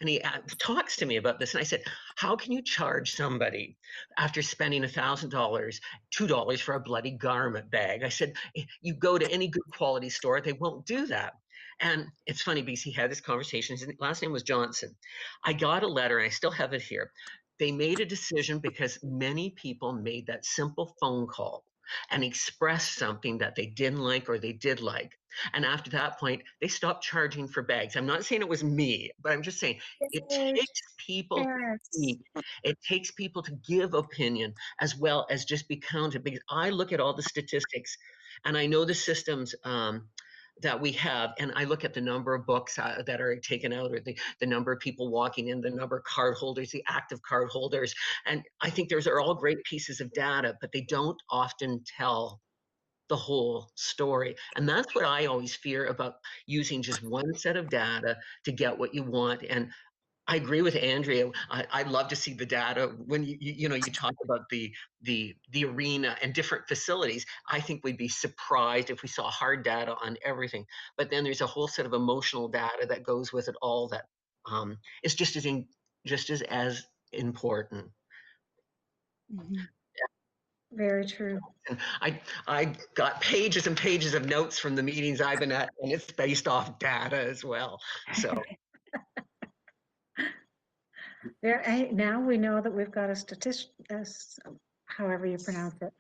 And he talks to me about this. And I said, how can you charge somebody after spending $1,000, $2 for a bloody garment bag? I said, you go to any good quality store, they won't do that. And it's funny because he had this conversation. His last name was Johnson. I got a letter, and I still have it here. They made a decision because many people made that simple phone call and expressed something that they didn't like or they did like. And after that point, they stopped charging for bags. I'm not saying it was me, but I'm just saying it takes people to speak. It takes people to give opinion as well as just be counted. Because I look at all the statistics and I know the systems that we have, and I look at the number of books that are taken out, or the number of people walking in, the number of card holders, the active card holders. And I think those are all great pieces of data, but they don't often tell the whole story. And that's what I always fear about using just one set of data to get what you want. And I agree with Andrea. I'd love to see the data when you talk about the arena and different facilities. I think we'd be surprised if we saw hard data on everything. But then there's a whole set of emotional data that goes with it all that is just as important. Mm-hmm. Very true. And I got pages and pages of notes from the meetings I've been at, and it's based off data as well. So. Now we know that we've got a statistician, however you pronounce it,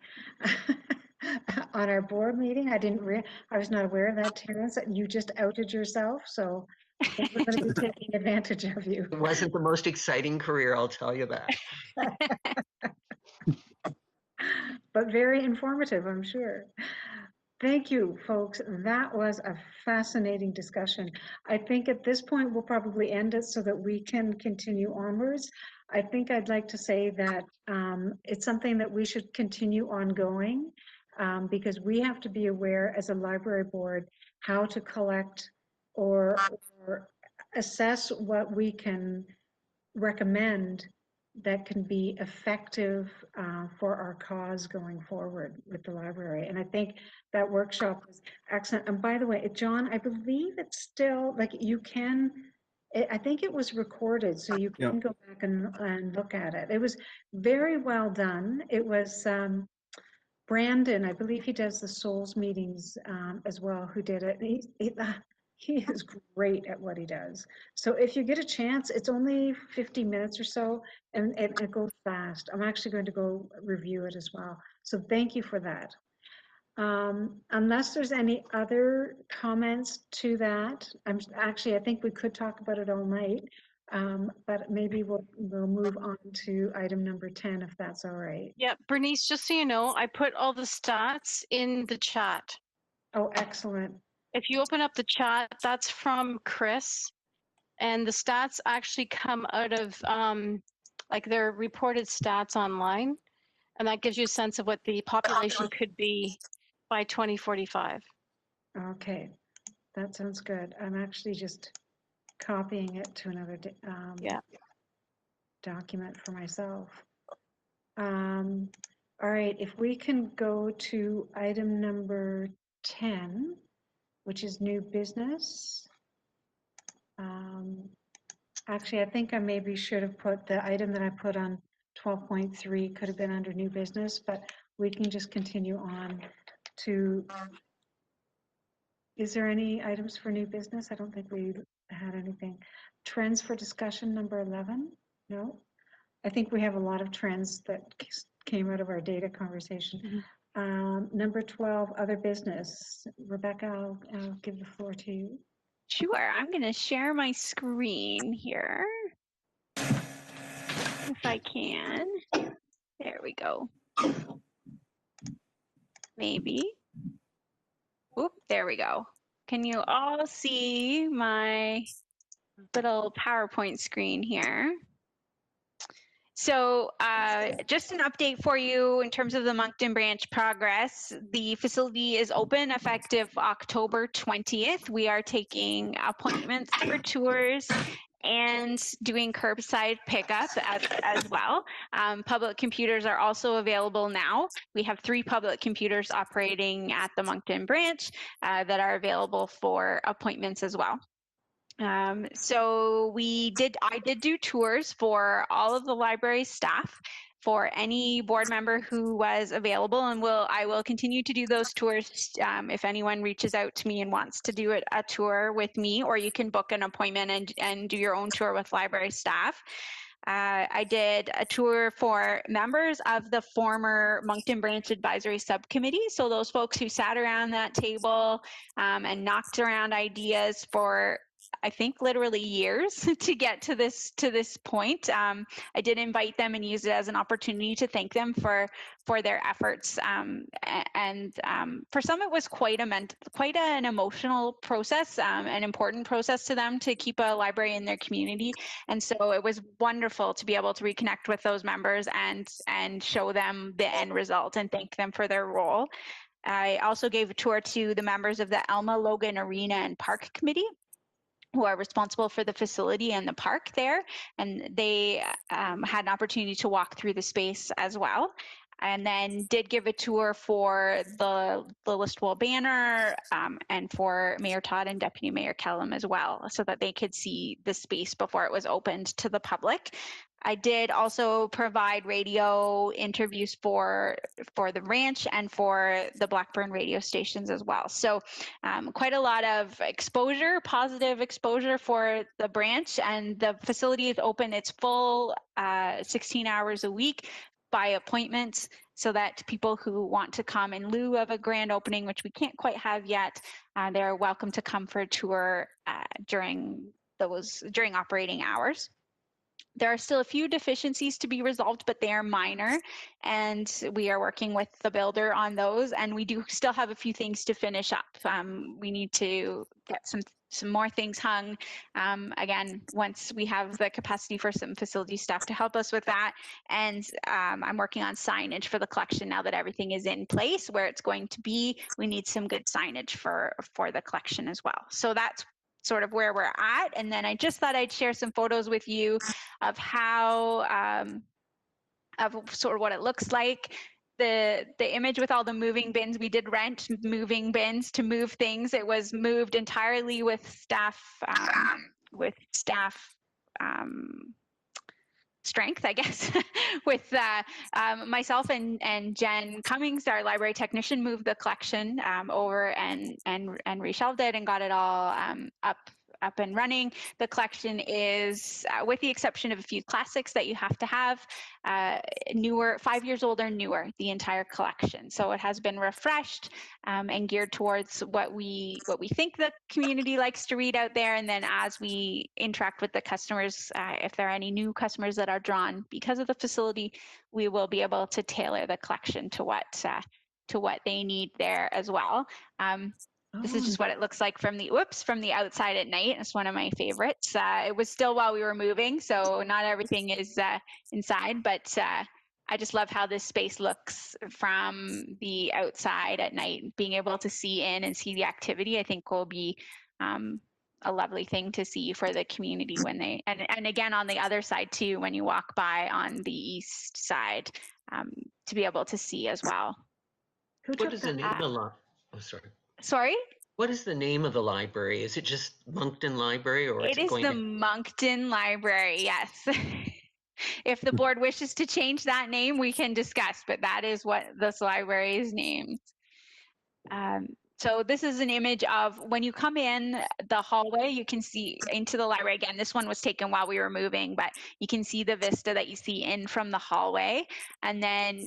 on our board meeting. I was not aware of that, Terrence. You just outed yourself, so we're going to be taking advantage of you. It wasn't the most exciting career, I'll tell you that. But very informative, I'm sure. Thank you, folks. That was a fascinating discussion. I think at this point, we'll probably end it so that we can continue onwards. I think I'd like to say that it's something that we should continue ongoing because we have to be aware as a library board how to collect or assess what we can recommend that can be effective for our cause going forward with the library. And I think that workshop was excellent. And by the way, John, I believe it's still, like, you can, I think it was recorded, so you can go back and look at it. It was very well done. It was Brandon, I believe he does the Souls meetings as well, who did it. He is great at what he does. So if you get a chance, it's only 50 minutes or so, and it goes fast. I'm actually going to go review it as well. So thank you for that. Unless there's any other comments to that, I think we could talk about it all night, but maybe we'll move on to item number 10 if that's all right. Yeah, Bernice, just so you know, I put all the stats in the chat. Oh, excellent. If you open up the chat, that's from Chris, and the stats actually come out of like their reported stats online, and that gives you a sense of what the population could be by 2045. Okay, that sounds good. I'm actually just copying it to another Yeah. document for myself. All right, if we can go to item number 10, which is new business. Actually, I think I maybe should have put the item that I put on 12.3 could have been under new business, but we can just continue on to, is there any items for new business? I don't think we had anything. Trends for discussion, number 11? No? I think we have a lot of trends that came out of our data conversation. Number 12, other business. Rebecca, I'll give the floor to you. Sure, I'm going to share my screen here. If I can. There we go. Maybe. Oop, there we go. Can you all see my little PowerPoint screen here? So just an update for you in terms of the Moncton branch progress. The facility is open effective October 20th. We are taking appointments for tours and doing curbside pickup as well. Public computers are also available now. We have 3 public computers operating at the Moncton branch that are available for appointments as well. So I did do tours for all of the library staff, for any board member who was available, and I will continue to do those tours if anyone reaches out to me and wants to do a tour with me, or you can book an appointment and do your own tour with library staff. I did a tour for members of the former Moncton Branch Advisory Subcommittee. So those folks who sat around that table and knocked around ideas for, I think, literally years to get to this point. I did invite them and use it as an opportunity to thank them for their efforts. For some, it was quite an emotional process, an important process to them to keep a library in their community. And so it was wonderful to be able to reconnect with those members and show them the end result and thank them for their role. I also gave a tour to the members of the Alma Logan Arena and Park Committee, who are responsible for the facility and the park there, and they had an opportunity to walk through the space as well. And then did give a tour for the Listowel banner and for Mayor Todd and Deputy Mayor Kellum as well, so that they could see the space before it was opened to the public. I did also provide radio interviews for the ranch and for the Blackburn radio stations as well. So quite a lot of exposure, positive exposure for the branch, and the facility is open its full 16 hours a week by appointment, so that people who want to come in lieu of a grand opening, which we can't quite have yet, they're welcome to come for a tour during operating hours. There are still a few deficiencies to be resolved, but they are minor, and we are working with the builder on those, and we do still have a few things to finish up. We need to get some more things hung, again, once we have the capacity for some facility staff to help us with that. And I'm working on signage for the collection now that everything is in place where it's going to be. We need some good signage for the collection as well. So that's sort of where we're at. And then I just thought I'd share some photos with you of how, of sort of what it looks like. The image with all the moving bins, we did rent moving bins to move things. It was moved entirely with staff, strength, I guess, with myself and Jen Cummings, our library technician, moved the collection over and reshelved it and got it all up and running. The collection is, with the exception of a few classics that you have to have, newer, 5 years old or newer, the entire collection. So it has been refreshed and geared towards what we think the community likes to read out there. And then as we interact with the customers, if there are any new customers that are drawn because of the facility, we will be able to tailor the collection to what they need there as well. This is just what it looks like from the outside at night. It's one of my favorites. It was still while we were moving, so not everything is inside, but I just love how this space looks from the outside at night. Being able to see in and see the activity, I think will be a lovely thing to see for the community when they, and again, on the other side too, when you walk by on the east side, to be able to see as well. What is the name of the library? Oh, sorry. Sorry? What is the name of the library? Is it just Moncton Library, or It is the Moncton Library, yes. If the board wishes to change that name, we can discuss, but that is what this library is named. So this is an image of when you come in the hallway, you can see into the library. Again, this one was taken while we were moving, but you can see the vista that you see in from the hallway. And then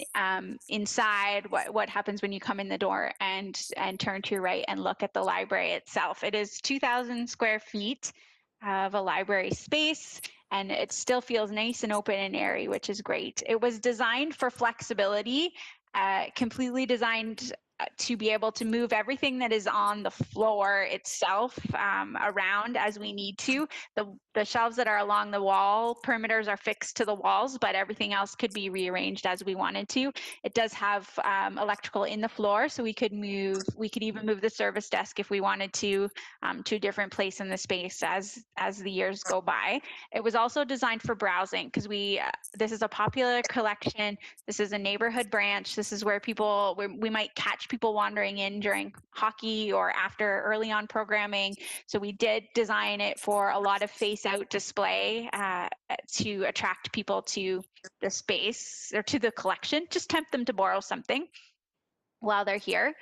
inside, what happens when you come in the door and turn to your right and look at the library itself. It is 2,000 square feet of a library space, and it still feels nice and open and airy, which is great. It was designed for flexibility, completely designed to be able to move everything that is on the floor itself around as we need to. The shelves that are along the wall perimeters are fixed to the walls, but everything else could be rearranged as we wanted to. It does have electrical in the floor, so we could even move the service desk if we wanted to a different place in the space as the years go by. It was also designed for browsing because this is a popular collection. This is a neighborhood branch. This is where we might catch people wandering in during hockey or after early on programming. So we did design it for a lot of face-out display to attract people to the space or to the collection, just tempt them to borrow something while they're here.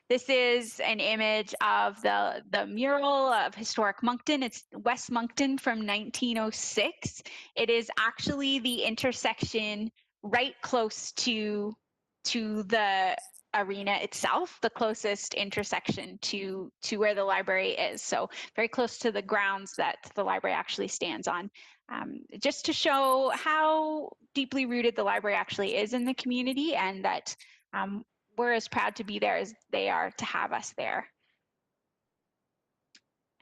This is an image of the mural of historic Moncton. It's West Moncton from 1906. It is actually the intersection right close to the arena itself, the closest intersection to where the library is. So very close to the grounds that the library actually stands on. Just to show how deeply rooted the library actually is in the community, and that we're as proud to be there as they are to have us there.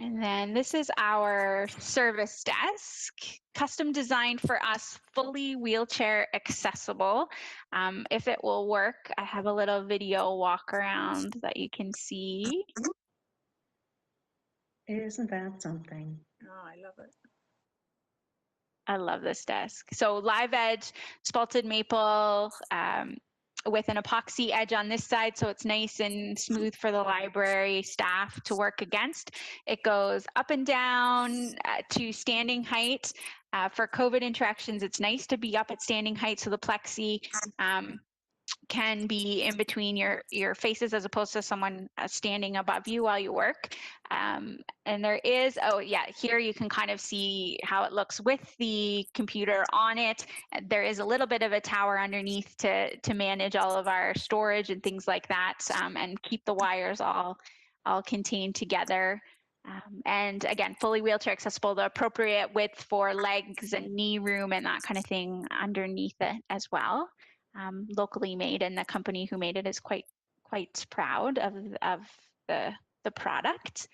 And then this is our service desk, custom designed for us, fully wheelchair accessible. If it will work, I have a little video walk around that you can see. Isn't that something? Oh, I love it. I love this desk. So live edge, spalted maple, with an epoxy edge on this side, so it's nice and smooth for the library staff to work against. It goes up and down to standing height. For COVID interactions, it's nice to be up at standing height, so the plexi can be in between your faces as opposed to someone standing above you while you work. And there is, here you can kind of see how it looks with the computer on it. There is a little bit of a tower underneath to manage all of our storage and things like that, and keep the wires all contained together. And again, fully wheelchair accessible, the appropriate width for legs and knee room and that kind of thing underneath it as well. Locally made, and the company who made it is quite proud of the product.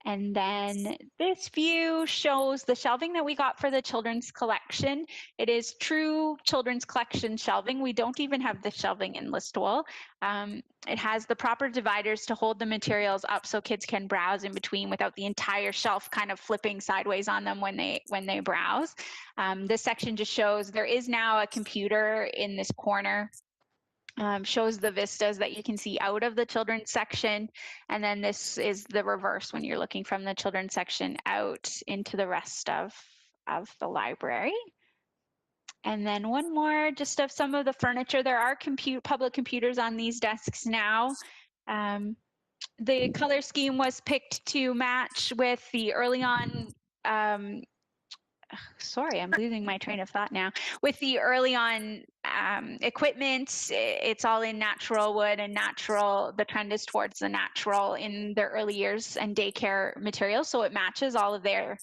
And then this view shows the shelving that we got for the children's collection. It is true children's collection shelving. We don't even have the shelving in Listowel. It has the proper dividers to hold the materials up so kids can browse in between without the entire shelf kind of flipping sideways on them when they browse. This section just shows there is now a computer in this corner. Shows the vistas that you can see out of the children's section. And then this is the reverse when you're looking from the children's section out into the rest of the library. And then one more, just of some of the furniture. There are public computers on these desks now. The color scheme was picked to match with the early on, sorry, I'm losing my train of thought now. With the early on equipment, it's all in natural wood and natural, the trend is towards the natural in their early years and daycare materials. So it matches all of their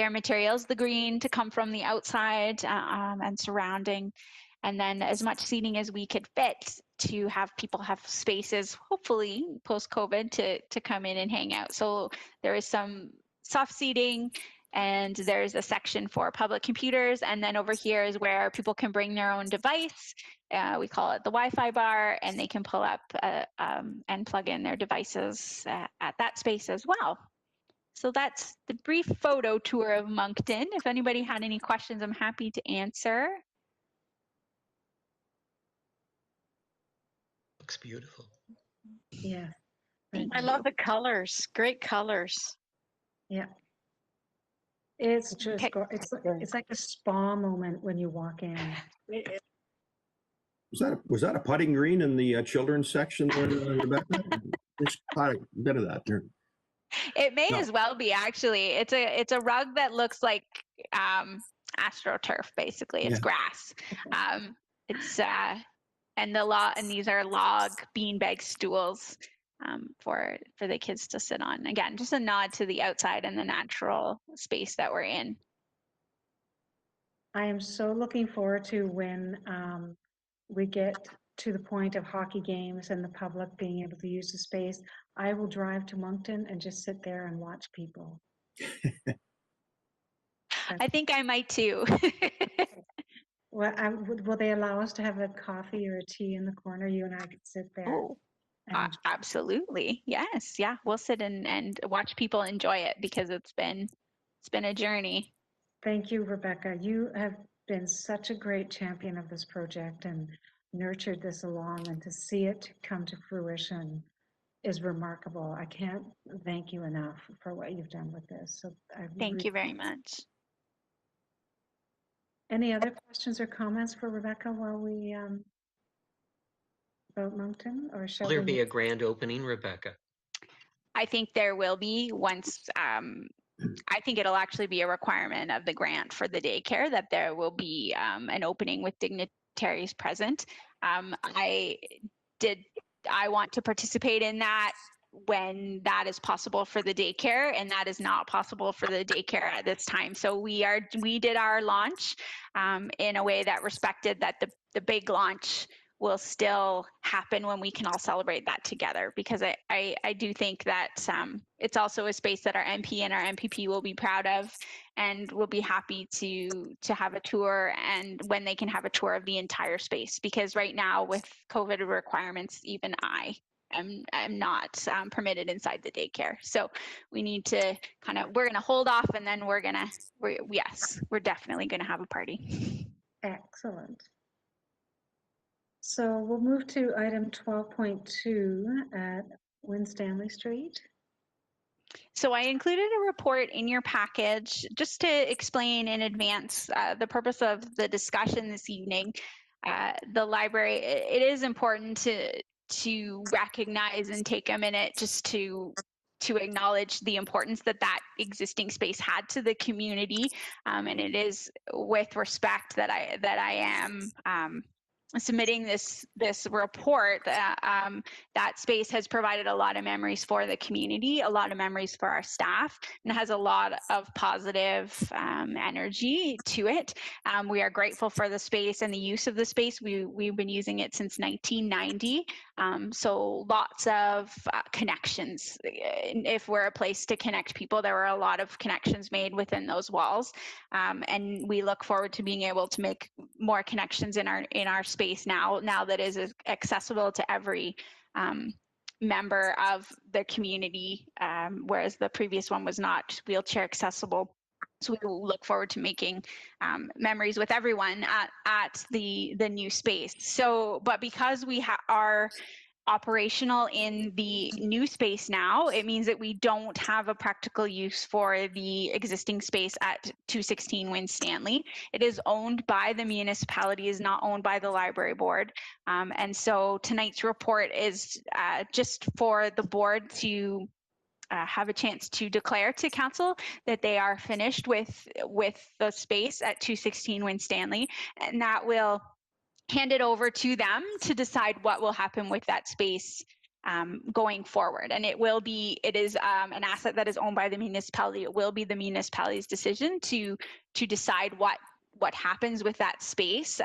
materials, the green to come from the outside and surrounding. And then as much seating as we could fit to have people have spaces, hopefully post-COVID, to come in and hang out. So there is some soft seating, and there's a section for public computers. And then over here is where people can bring their own device. We call it the Wi-Fi bar, and they can pull up and plug in their devices at that space as well. So that's the brief photo tour of Moncton. If anybody had any questions, I'm happy to answer. Looks beautiful. Yeah. I love the colors. Great colors. Yeah. It's just, Okay. it's like a spa moment when you walk in. Was that a putting green in the children's section there, Rebecca? Just caught a bit of that there. It may No. as well be, actually. It's a rug that looks like AstroTurf, basically. It's grass. It's and these are log beanbag stools for the kids to sit on. Again, just a nod to the outside and the natural space that we're in. I am so looking forward to when we get to the point of hockey games and the public being able to use the space. I will drive to Moncton and just sit there and watch people. I think I might too. Well, will they allow us to have a coffee or a tea in the corner? You and I could sit there. Oh, and absolutely. Yes. Yeah. We'll sit and watch people enjoy it, because it's been a journey. Thank you, Rebecca. You have been such a great champion of this project and nurtured this along, and to see it come to fruition is remarkable. I can't thank you enough for what you've done with this. So Thank you very much. Any other questions or comments for Rebecca while we about Moncton, or shall Will there we be a grand opening, Rebecca? I think there will be once. I think it'll actually be a requirement of the grant for the daycare that there will be an opening with dignitaries present. I want to participate in that when that is possible for the daycare, and that is not possible for the daycare at this time. So we did our launch in a way that respected that the big launch will still happen when we can all celebrate that together, because I do think that it's also a space that our MP and our MPP will be proud of, and will be happy to have a tour, and when they can have a tour of the entire space, because right now with COVID requirements, even I am not permitted inside the daycare. So we need to we're going to hold off, and then we're definitely going to have a party. Excellent. So we'll move to item 12.2 at Winstanley Street. So I included a report in your package just to explain in advance the purpose of the discussion this evening. The library, it is important to recognize and take a minute just to acknowledge the importance that existing space had to the community, and it is with respect that I am submitting this report. That space has provided a lot of memories for the community, a lot of memories for our staff, and has a lot of positive energy to it. We are grateful for the space and the use of the space. We've been using it since 1990. So lots of connections. If we're a place to connect people, there were a lot of connections made within those walls. And we look forward to being able to make more connections in our space now that is accessible to every member of the community, whereas the previous one was not wheelchair accessible. So we will look forward to making memories with everyone at the new space. So, but because we are operational in the new space now, it means that we don't have a practical use for the existing space at 216 Winstanley. It is owned by the municipality, is not owned by the library board. And so tonight's report is just for the board to have a chance to declare to council that they are finished with the space at 216 Winstanley, and that will hand it over to them to decide what will happen with that space going forward. And it is an asset that is owned by the municipality. It will be the municipality's decision to decide what happens with that space.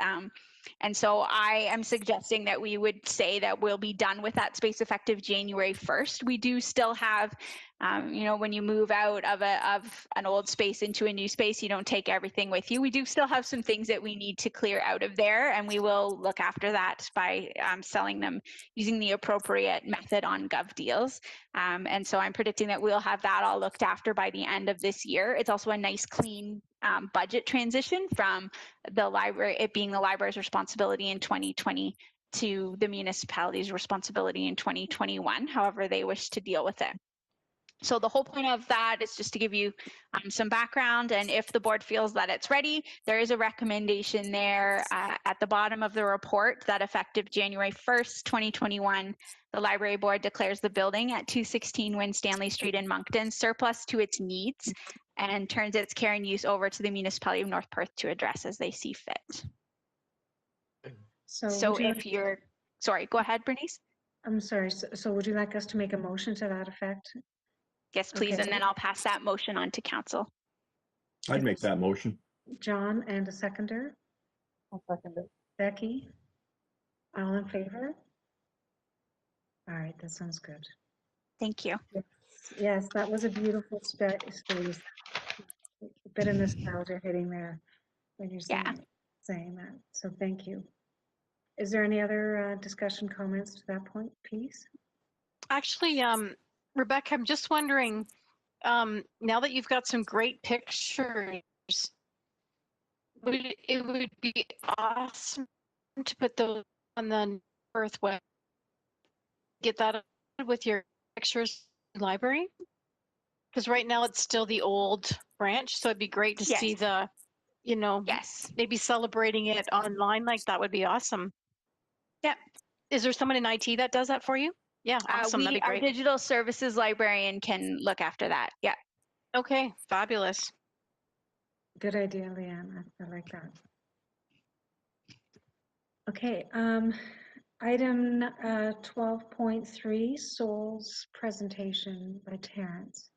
And so I am suggesting that we would say that we'll be done with that space effective January 1st. We do still have, when you move out of an old space into a new space, you don't take everything with you. We do still have some things that we need to clear out of there, and we will look after that by selling them using the appropriate method on GovDeals. And so I'm predicting that we'll have that all looked after by the end of this year. It's also a nice, clean budget transition from the library, it being the library's responsibility in 2020 to the municipality's responsibility in 2021, however they wish to deal with it. So the whole point of that is just to give you some background, and if the board feels that it's ready, there is a recommendation there at the bottom of the report that effective January 1st, 2021, the library board declares the building at 216 Winstanley Street in Moncton surplus to its needs and turns its care and use over to the municipality of North Perth to address as they see fit. So if you're, sorry, go ahead, Bernice. I'm sorry, so would you like us to make a motion to that effect? Yes, please, Okay. and then I'll pass that motion on to council. I'd make that motion. John, and a seconder? I'll second it. Becky? All in favor? All right, that sounds good. Thank you. Yes, that was a beautiful space. A bit of nostalgia hitting there when you're saying that. So thank you. Is there any other discussion comments to that point, please? Actually, Rebecca, I'm just wondering, now that you've got some great pictures, it would be awesome to put those on the Earth web. Get that with your pictures library, because right now it's still the old branch, so it'd be great to see the, maybe celebrating it online. Like that would be awesome. Yep. Is there someone in IT that does that for you? Yeah, awesome. That'd be Our great. digital services librarian can look after that. Yeah. Okay, fabulous. Good idea, Leanne. I like that. Okay, item 12.3, Soul's presentation by Terrence.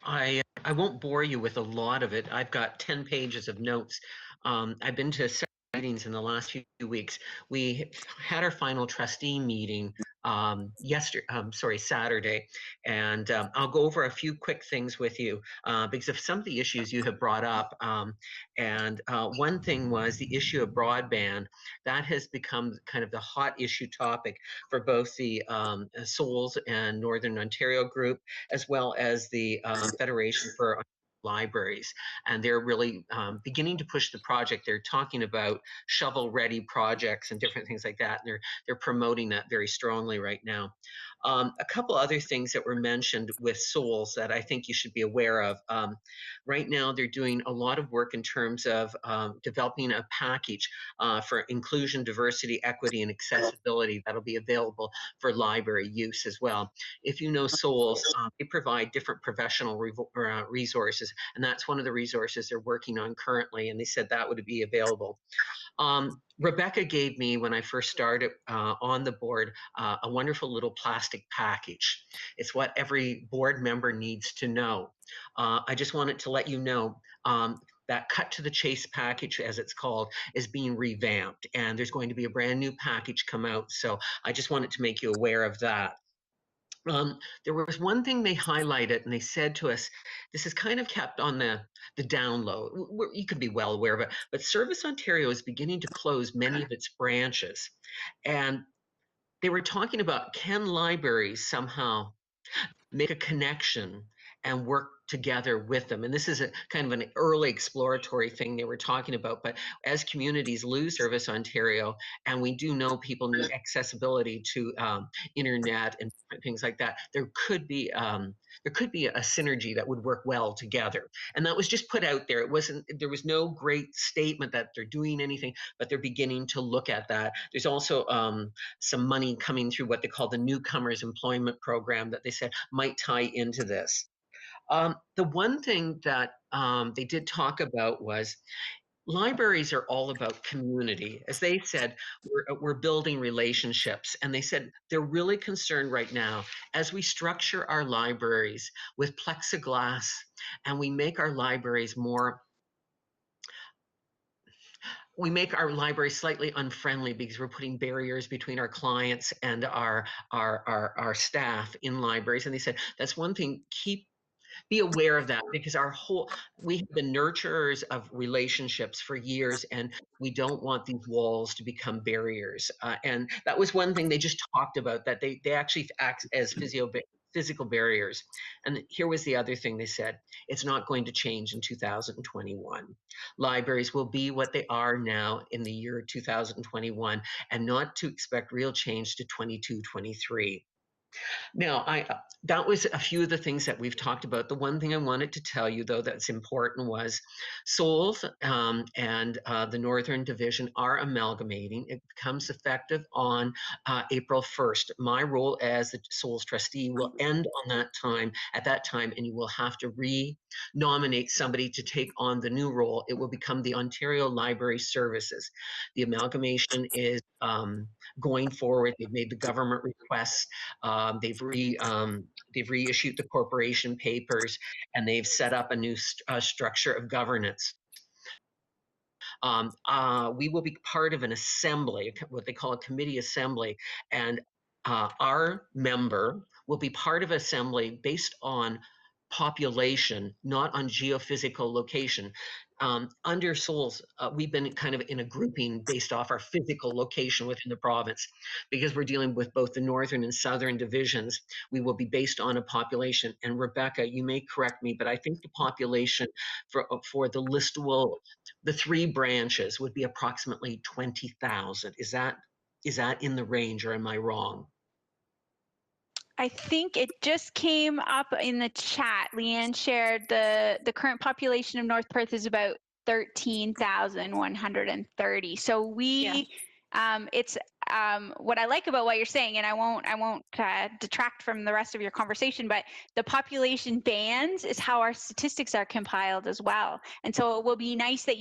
I won't bore you with a lot of it. I've got 10 pages of notes. I've been to several meetings in the last few weeks. We had our final trustee meeting Saturday, and I'll go over a few quick things with you because of some of the issues you have brought up. And one thing was the issue of broadband. That has become kind of the hot issue topic for both the Souls and Northern Ontario group, as well as the Federation for Libraries, and they're really beginning to push the project. They're talking about shovel-ready projects and different things like that, and they're promoting that very strongly right now. A couple other things that were mentioned with Souls that I think you should be aware of. Right now, they're doing a lot of work in terms of developing a package for inclusion, diversity, equity, and accessibility that'll be available for library use as well. If you know Souls, they provide different professional resources, and that's one of the resources they're working on currently, and they said that would be available. Rebecca gave me, when I first started on the board, a wonderful little plastic package. It's what every board member needs to know. I just wanted to let you know that cut to the chase package, as it's called, is being revamped, and there's going to be a brand new package come out. So I just wanted to make you aware of that. There was one thing they highlighted, and they said to us, this is kind of kept on the down low. You could be well aware of it, but Service Ontario is beginning to close many of its branches. And they were talking about, can libraries somehow make a connection and work together with them. And this is a kind of an early exploratory thing they were talking about. But as communities lose Service Ontario, and we do know people need accessibility to internet and things like that, there could be a synergy that would work well together. And that was just put out there. There was no great statement that they're doing anything, but they're beginning to look at that. There's also some money coming through what they call the Newcomers Employment Program that they said might tie into this. The one thing that they did talk about was libraries are all about community. As they said, we're building relationships. And they said they're really concerned right now as we structure our libraries with plexiglass and we make our libraries slightly unfriendly because we're putting barriers between our clients and our staff in libraries. And they said that's one thing, be aware of that, because we have been nurturers of relationships for years, and we don't want these walls to become barriers. And that was one thing they just talked about, that they actually act as physical barriers. And here was the other thing they said: it's not going to change in 2021. Libraries will be what they are now in the year 2021, and not to expect real change to 22, 23. Now, that was a few of the things that we've talked about. The one thing I wanted to tell you, though, that's important was Souls and the Northern Division are amalgamating. It becomes effective on April 1st. My role as the Souls trustee will end at that time, and you will have to re-nominate somebody to take on the new role. It will become the Ontario Library Services. The amalgamation is going forward. They've made the government requests. They've reissued the corporation papers, and they've set up a new structure of governance. We will be part of an assembly, what they call a committee assembly, and our member will be part of assembly based on population, not on geophysical location. Under Souls, we've been kind of in a grouping based off our physical location within the province. Because we're dealing with both the Northern and Southern divisions, we will be based on a population. And Rebecca, you may correct me, but I think the population for the three branches would be approximately 20,000. Is that in the range, or am I wrong? I think it just came up in the chat. Leanne shared the current population of North Perth is about 13,130. So it's what I like about what you're saying, and I won't detract from the rest of your conversation, but the population bands is how our statistics are compiled as well. And so it will be nice that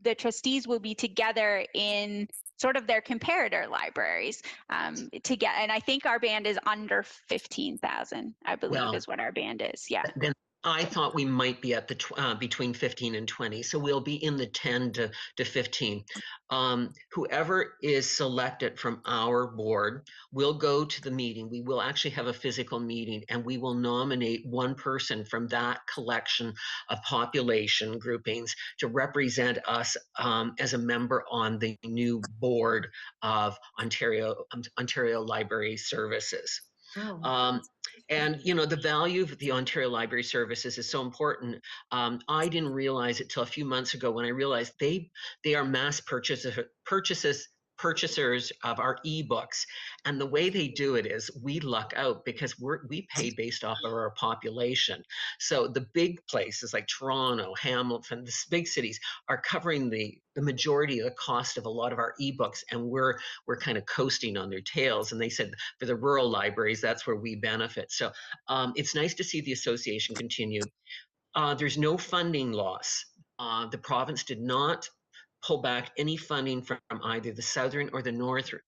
the trustees will be together in sort of their comparator libraries to get, and I think our band is under 15,000, I believe is what our band is. Yeah. Then I thought we might be at the between 15 and 20. So we'll be in the 10 to 15. Whoever is selected from our board will go to the meeting. We will actually have a physical meeting, and we will nominate one person from that collection of population groupings to represent us as a member on the new board of Ontario Library Services. Oh. And the value of the Ontario Library Services is so important. I didn't realize it till a few months ago when I realized they are mass purchasers of our ebooks, and the way they do it is we luck out because we pay based off of our population. So the big places like Toronto, Hamilton, the big cities are covering the majority of the cost of a lot of our ebooks, and we're kind of coasting on their tails. And they said for the rural libraries, that's where we benefit. So it's nice to see the association continue. There's no funding loss. The province did not pull back any funding from either the Southern or the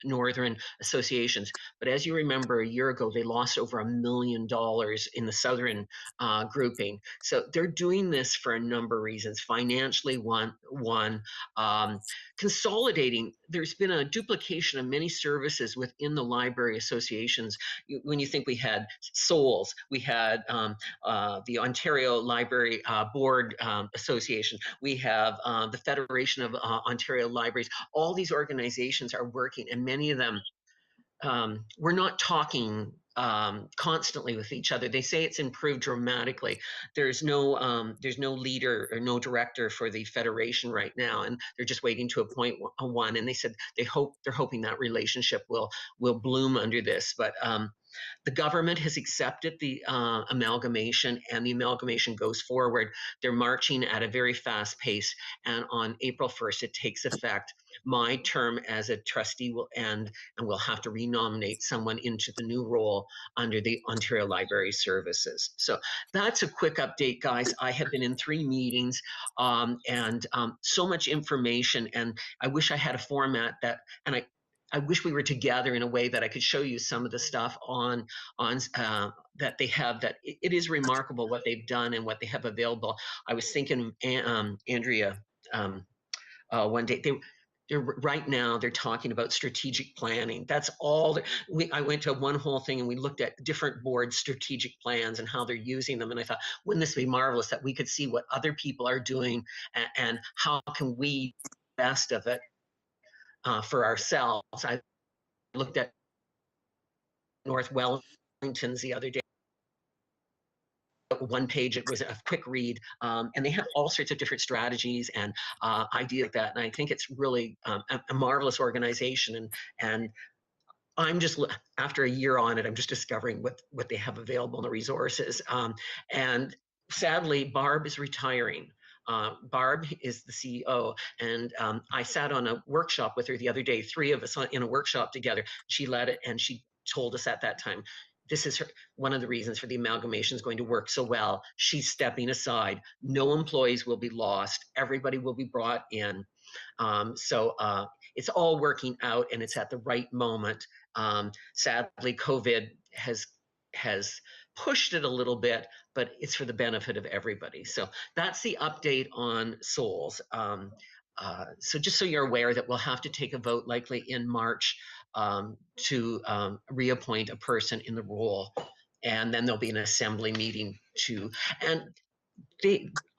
Northern associations. But as you remember, a year ago, they lost over $1 million in the Southern grouping. So they're doing this for a number of reasons. Financially, one, consolidating. There's been a duplication of many services within the library associations. When you think we had Souls, we had the Ontario Library Board Association, we have the Federation of Ontario Libraries. All these organizations are working, and many of them we're not talking constantly with each other. They say it's improved dramatically. There's no leader or no director for the federation right now, and they're just waiting to appoint one. And they said they're hoping that relationship will bloom under this. But the government has accepted the amalgamation, and the amalgamation goes forward. They're marching at a very fast pace, and on April 1st, it takes effect. My term as a trustee will end, and we'll have to renominate someone into the new role under the Ontario Library Services. So that's a quick update, guys. I have been in 3 meetings and so much information, and I wish I had a format that, and I wish we were together in a way that I could show you some of the stuff on that they have. That it is remarkable what they've done and what they have available. I was thinking, Andrea, one day they're right now they're talking about strategic planning. That's all. I went to one whole thing and we looked at different board strategic plans and how they're using them. And I thought, wouldn't this be marvelous that we could see what other people are doing and how can we best of it for ourselves. I looked at North Wellington's the other day. One page, it was a quick read, and they have all sorts of different strategies and ideas like that. And I think it's really a marvelous organization. And I'm just, after a year on it, I'm just discovering what they have available in the resources. And sadly, Barb is retiring. Barb is the CEO, and I sat on a workshop with her the other day, 3 of us in a workshop together. She led it, and she told us at that time, this is one of the reasons for the amalgamation is going to work so well. She's stepping aside. No employees will be lost. Everybody will be brought in. So it's all working out, and it's at the right moment. Sadly, COVID has pushed it a little bit, but it's for the benefit of everybody. So that's the update on Souls. So just so you're aware that we'll have to take a vote likely in March to reappoint a person in the role. And then there'll be an assembly meeting too. And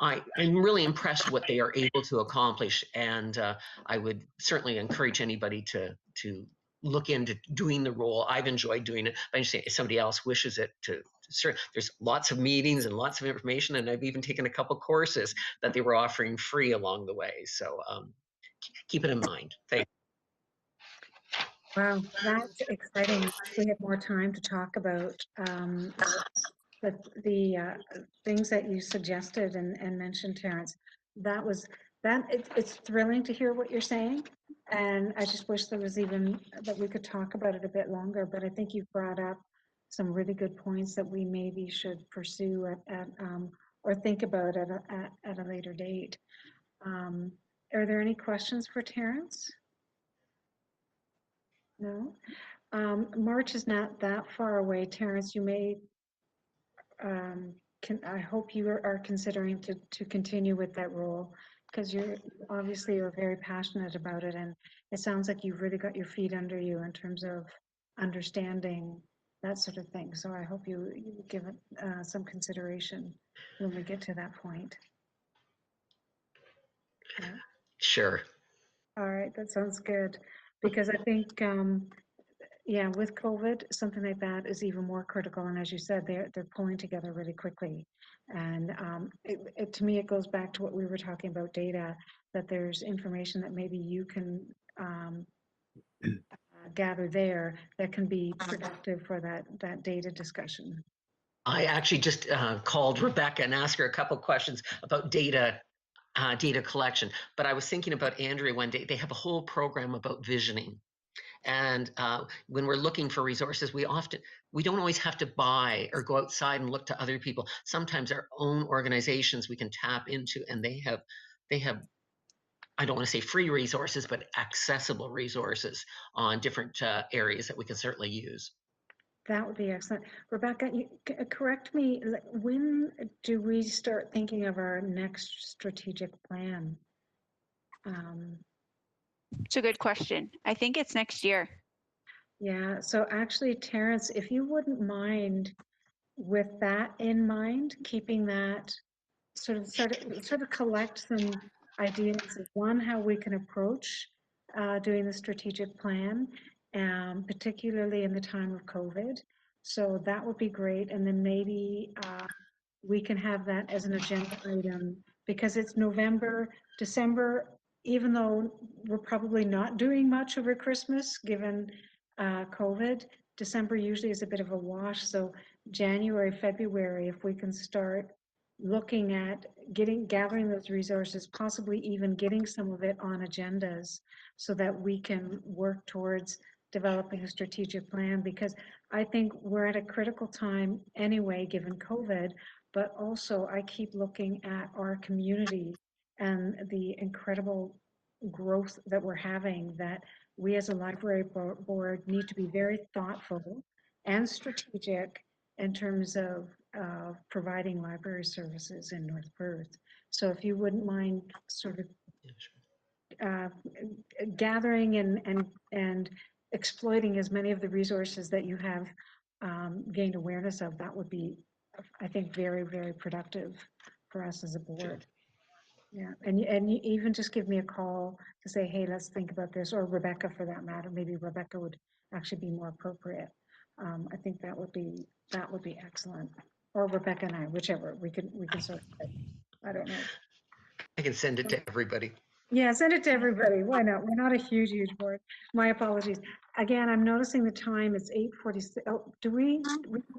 I'm really impressed what they are able to accomplish. And I would certainly encourage anybody to look into doing the role. I've enjoyed doing it. But I'm just saying, if somebody else wishes it there's lots of meetings and lots of information. And I've even taken a couple courses that they were offering free along the way. So keep it in mind. Thank you. Wow, that's exciting. We have more time to talk about the things that you suggested and mentioned, Terrence. It's thrilling to hear what you're saying. And I just wish there was even that we could talk about it a bit longer, but I think you've brought up some really good points that we maybe should pursue or think about at a later date. Are there any questions for Terrence? No? March is not that far away. Terrence, you may, I hope you are considering to continue with that role, because you're obviously very passionate about it, and it sounds like you've really got your feet under you in terms of understanding that sort of thing. So I hope you give it some consideration when we get to that point. Yeah. Sure. All right, that sounds good, because I think, yeah, with COVID, something like that is even more critical. And as you said, they're pulling together really quickly. And to me, it goes back to what we were talking about data, that there's information that maybe you can gather there that can be productive for that data discussion. I actually just called Rebecca and asked her a couple questions about data collection. But I was thinking about Andrea one day. They have a whole program about visioning. And when we're looking for resources, we don't always have to buy or go outside and look to other people. Sometimes our own organizations we can tap into, and they have, I don't want to say free resources, but accessible resources on different areas that we can certainly use. That would be excellent. Rebecca, correct me, when do we start thinking of our next strategic plan? It's a good question. I think it's next year. Yeah, so actually, Terrence, if you wouldn't mind, with that in mind, keeping that sort of collect some ideas of one, how we can approach doing the strategic plan, particularly in the time of COVID, So that would be great. And then maybe we can have that as an agenda item because it's November, December, even though we're probably not doing much over Christmas, given COVID, December usually is a bit of a wash. So January, February, if we can start looking at gathering those resources, possibly even getting some of it on agendas so that we can work towards developing a strategic plan, because I think we're at a critical time anyway, given COVID, but also I keep looking at our community and the incredible growth that we're having, that we as a library board need to be very thoughtful and strategic in terms of providing library services in North Perth. So if you wouldn't mind sort of Yeah, sure. gathering and exploiting as many of the resources that you have gained awareness of, that would be, I think, very, very productive for us as a board. Yeah, and you even just give me a call to say, hey, let's think about this, or Rebecca for that matter. Maybe Rebecca would actually be more appropriate. I think that would be excellent. Or Rebecca and I, whichever we can sort of, I don't know. I can send it to everybody. Yeah, send it to everybody. Why not? We're not a huge board. My apologies. Again, I'm noticing the time. It's 8:46. Oh, we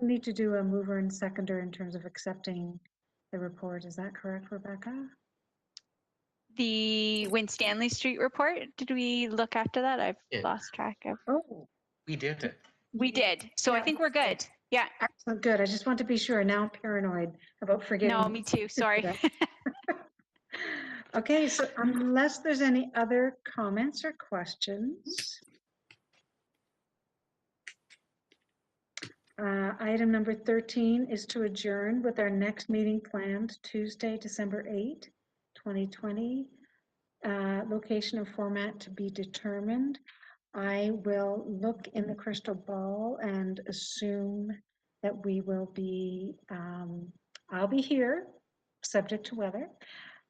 need to do a mover and seconder in terms of accepting the report. Is that correct, Rebecca? The Winstanley Street report, did we look after that? I've Yeah. lost track of. Oh, We did it. We did. So I Yeah. think we're good. Yeah. excellent. Good. I just want to be sure. Now I'm paranoid about forgetting. No, me too. Sorry. Okay, so unless there's any other comments or questions, item number 13 is to adjourn with our next meeting planned Tuesday, December 8, 2020. Location and format to be determined. I will look in the crystal ball and assume that we will be, I'll be here, subject to weather,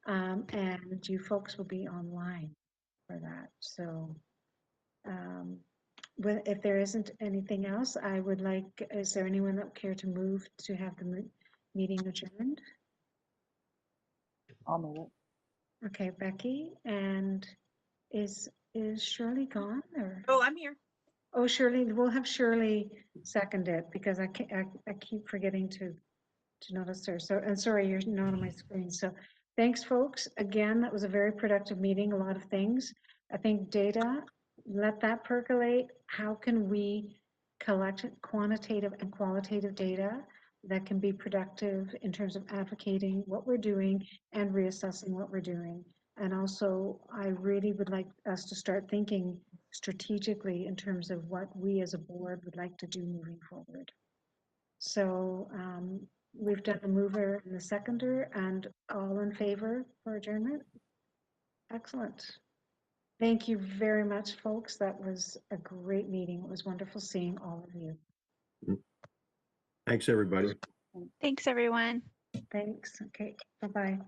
and you folks will be online for that. So if there isn't anything else, I would like, is there anyone that would care to move to have the meeting adjourned? I'll move it. Okay, Becky, and is Shirley gone or? Oh, I'm here. Oh, Shirley, we'll have Shirley second it because I keep forgetting to notice her. So, and sorry, you're not on my screen. So thanks, folks. Again, that was a very productive meeting, a lot of things. I think data, let that percolate. How can we collect quantitative and qualitative data that can be productive in terms of advocating what we're doing and reassessing what we're doing? And also, I really would like us to start thinking strategically in terms of what we as a board would like to do moving forward. So we've done the mover and the seconder, and all in favor for adjournment? Excellent. Thank you very much, folks. That was a great meeting. It was wonderful seeing all of you. Thanks, everybody. Thanks, everyone. Thanks. Okay, bye-bye.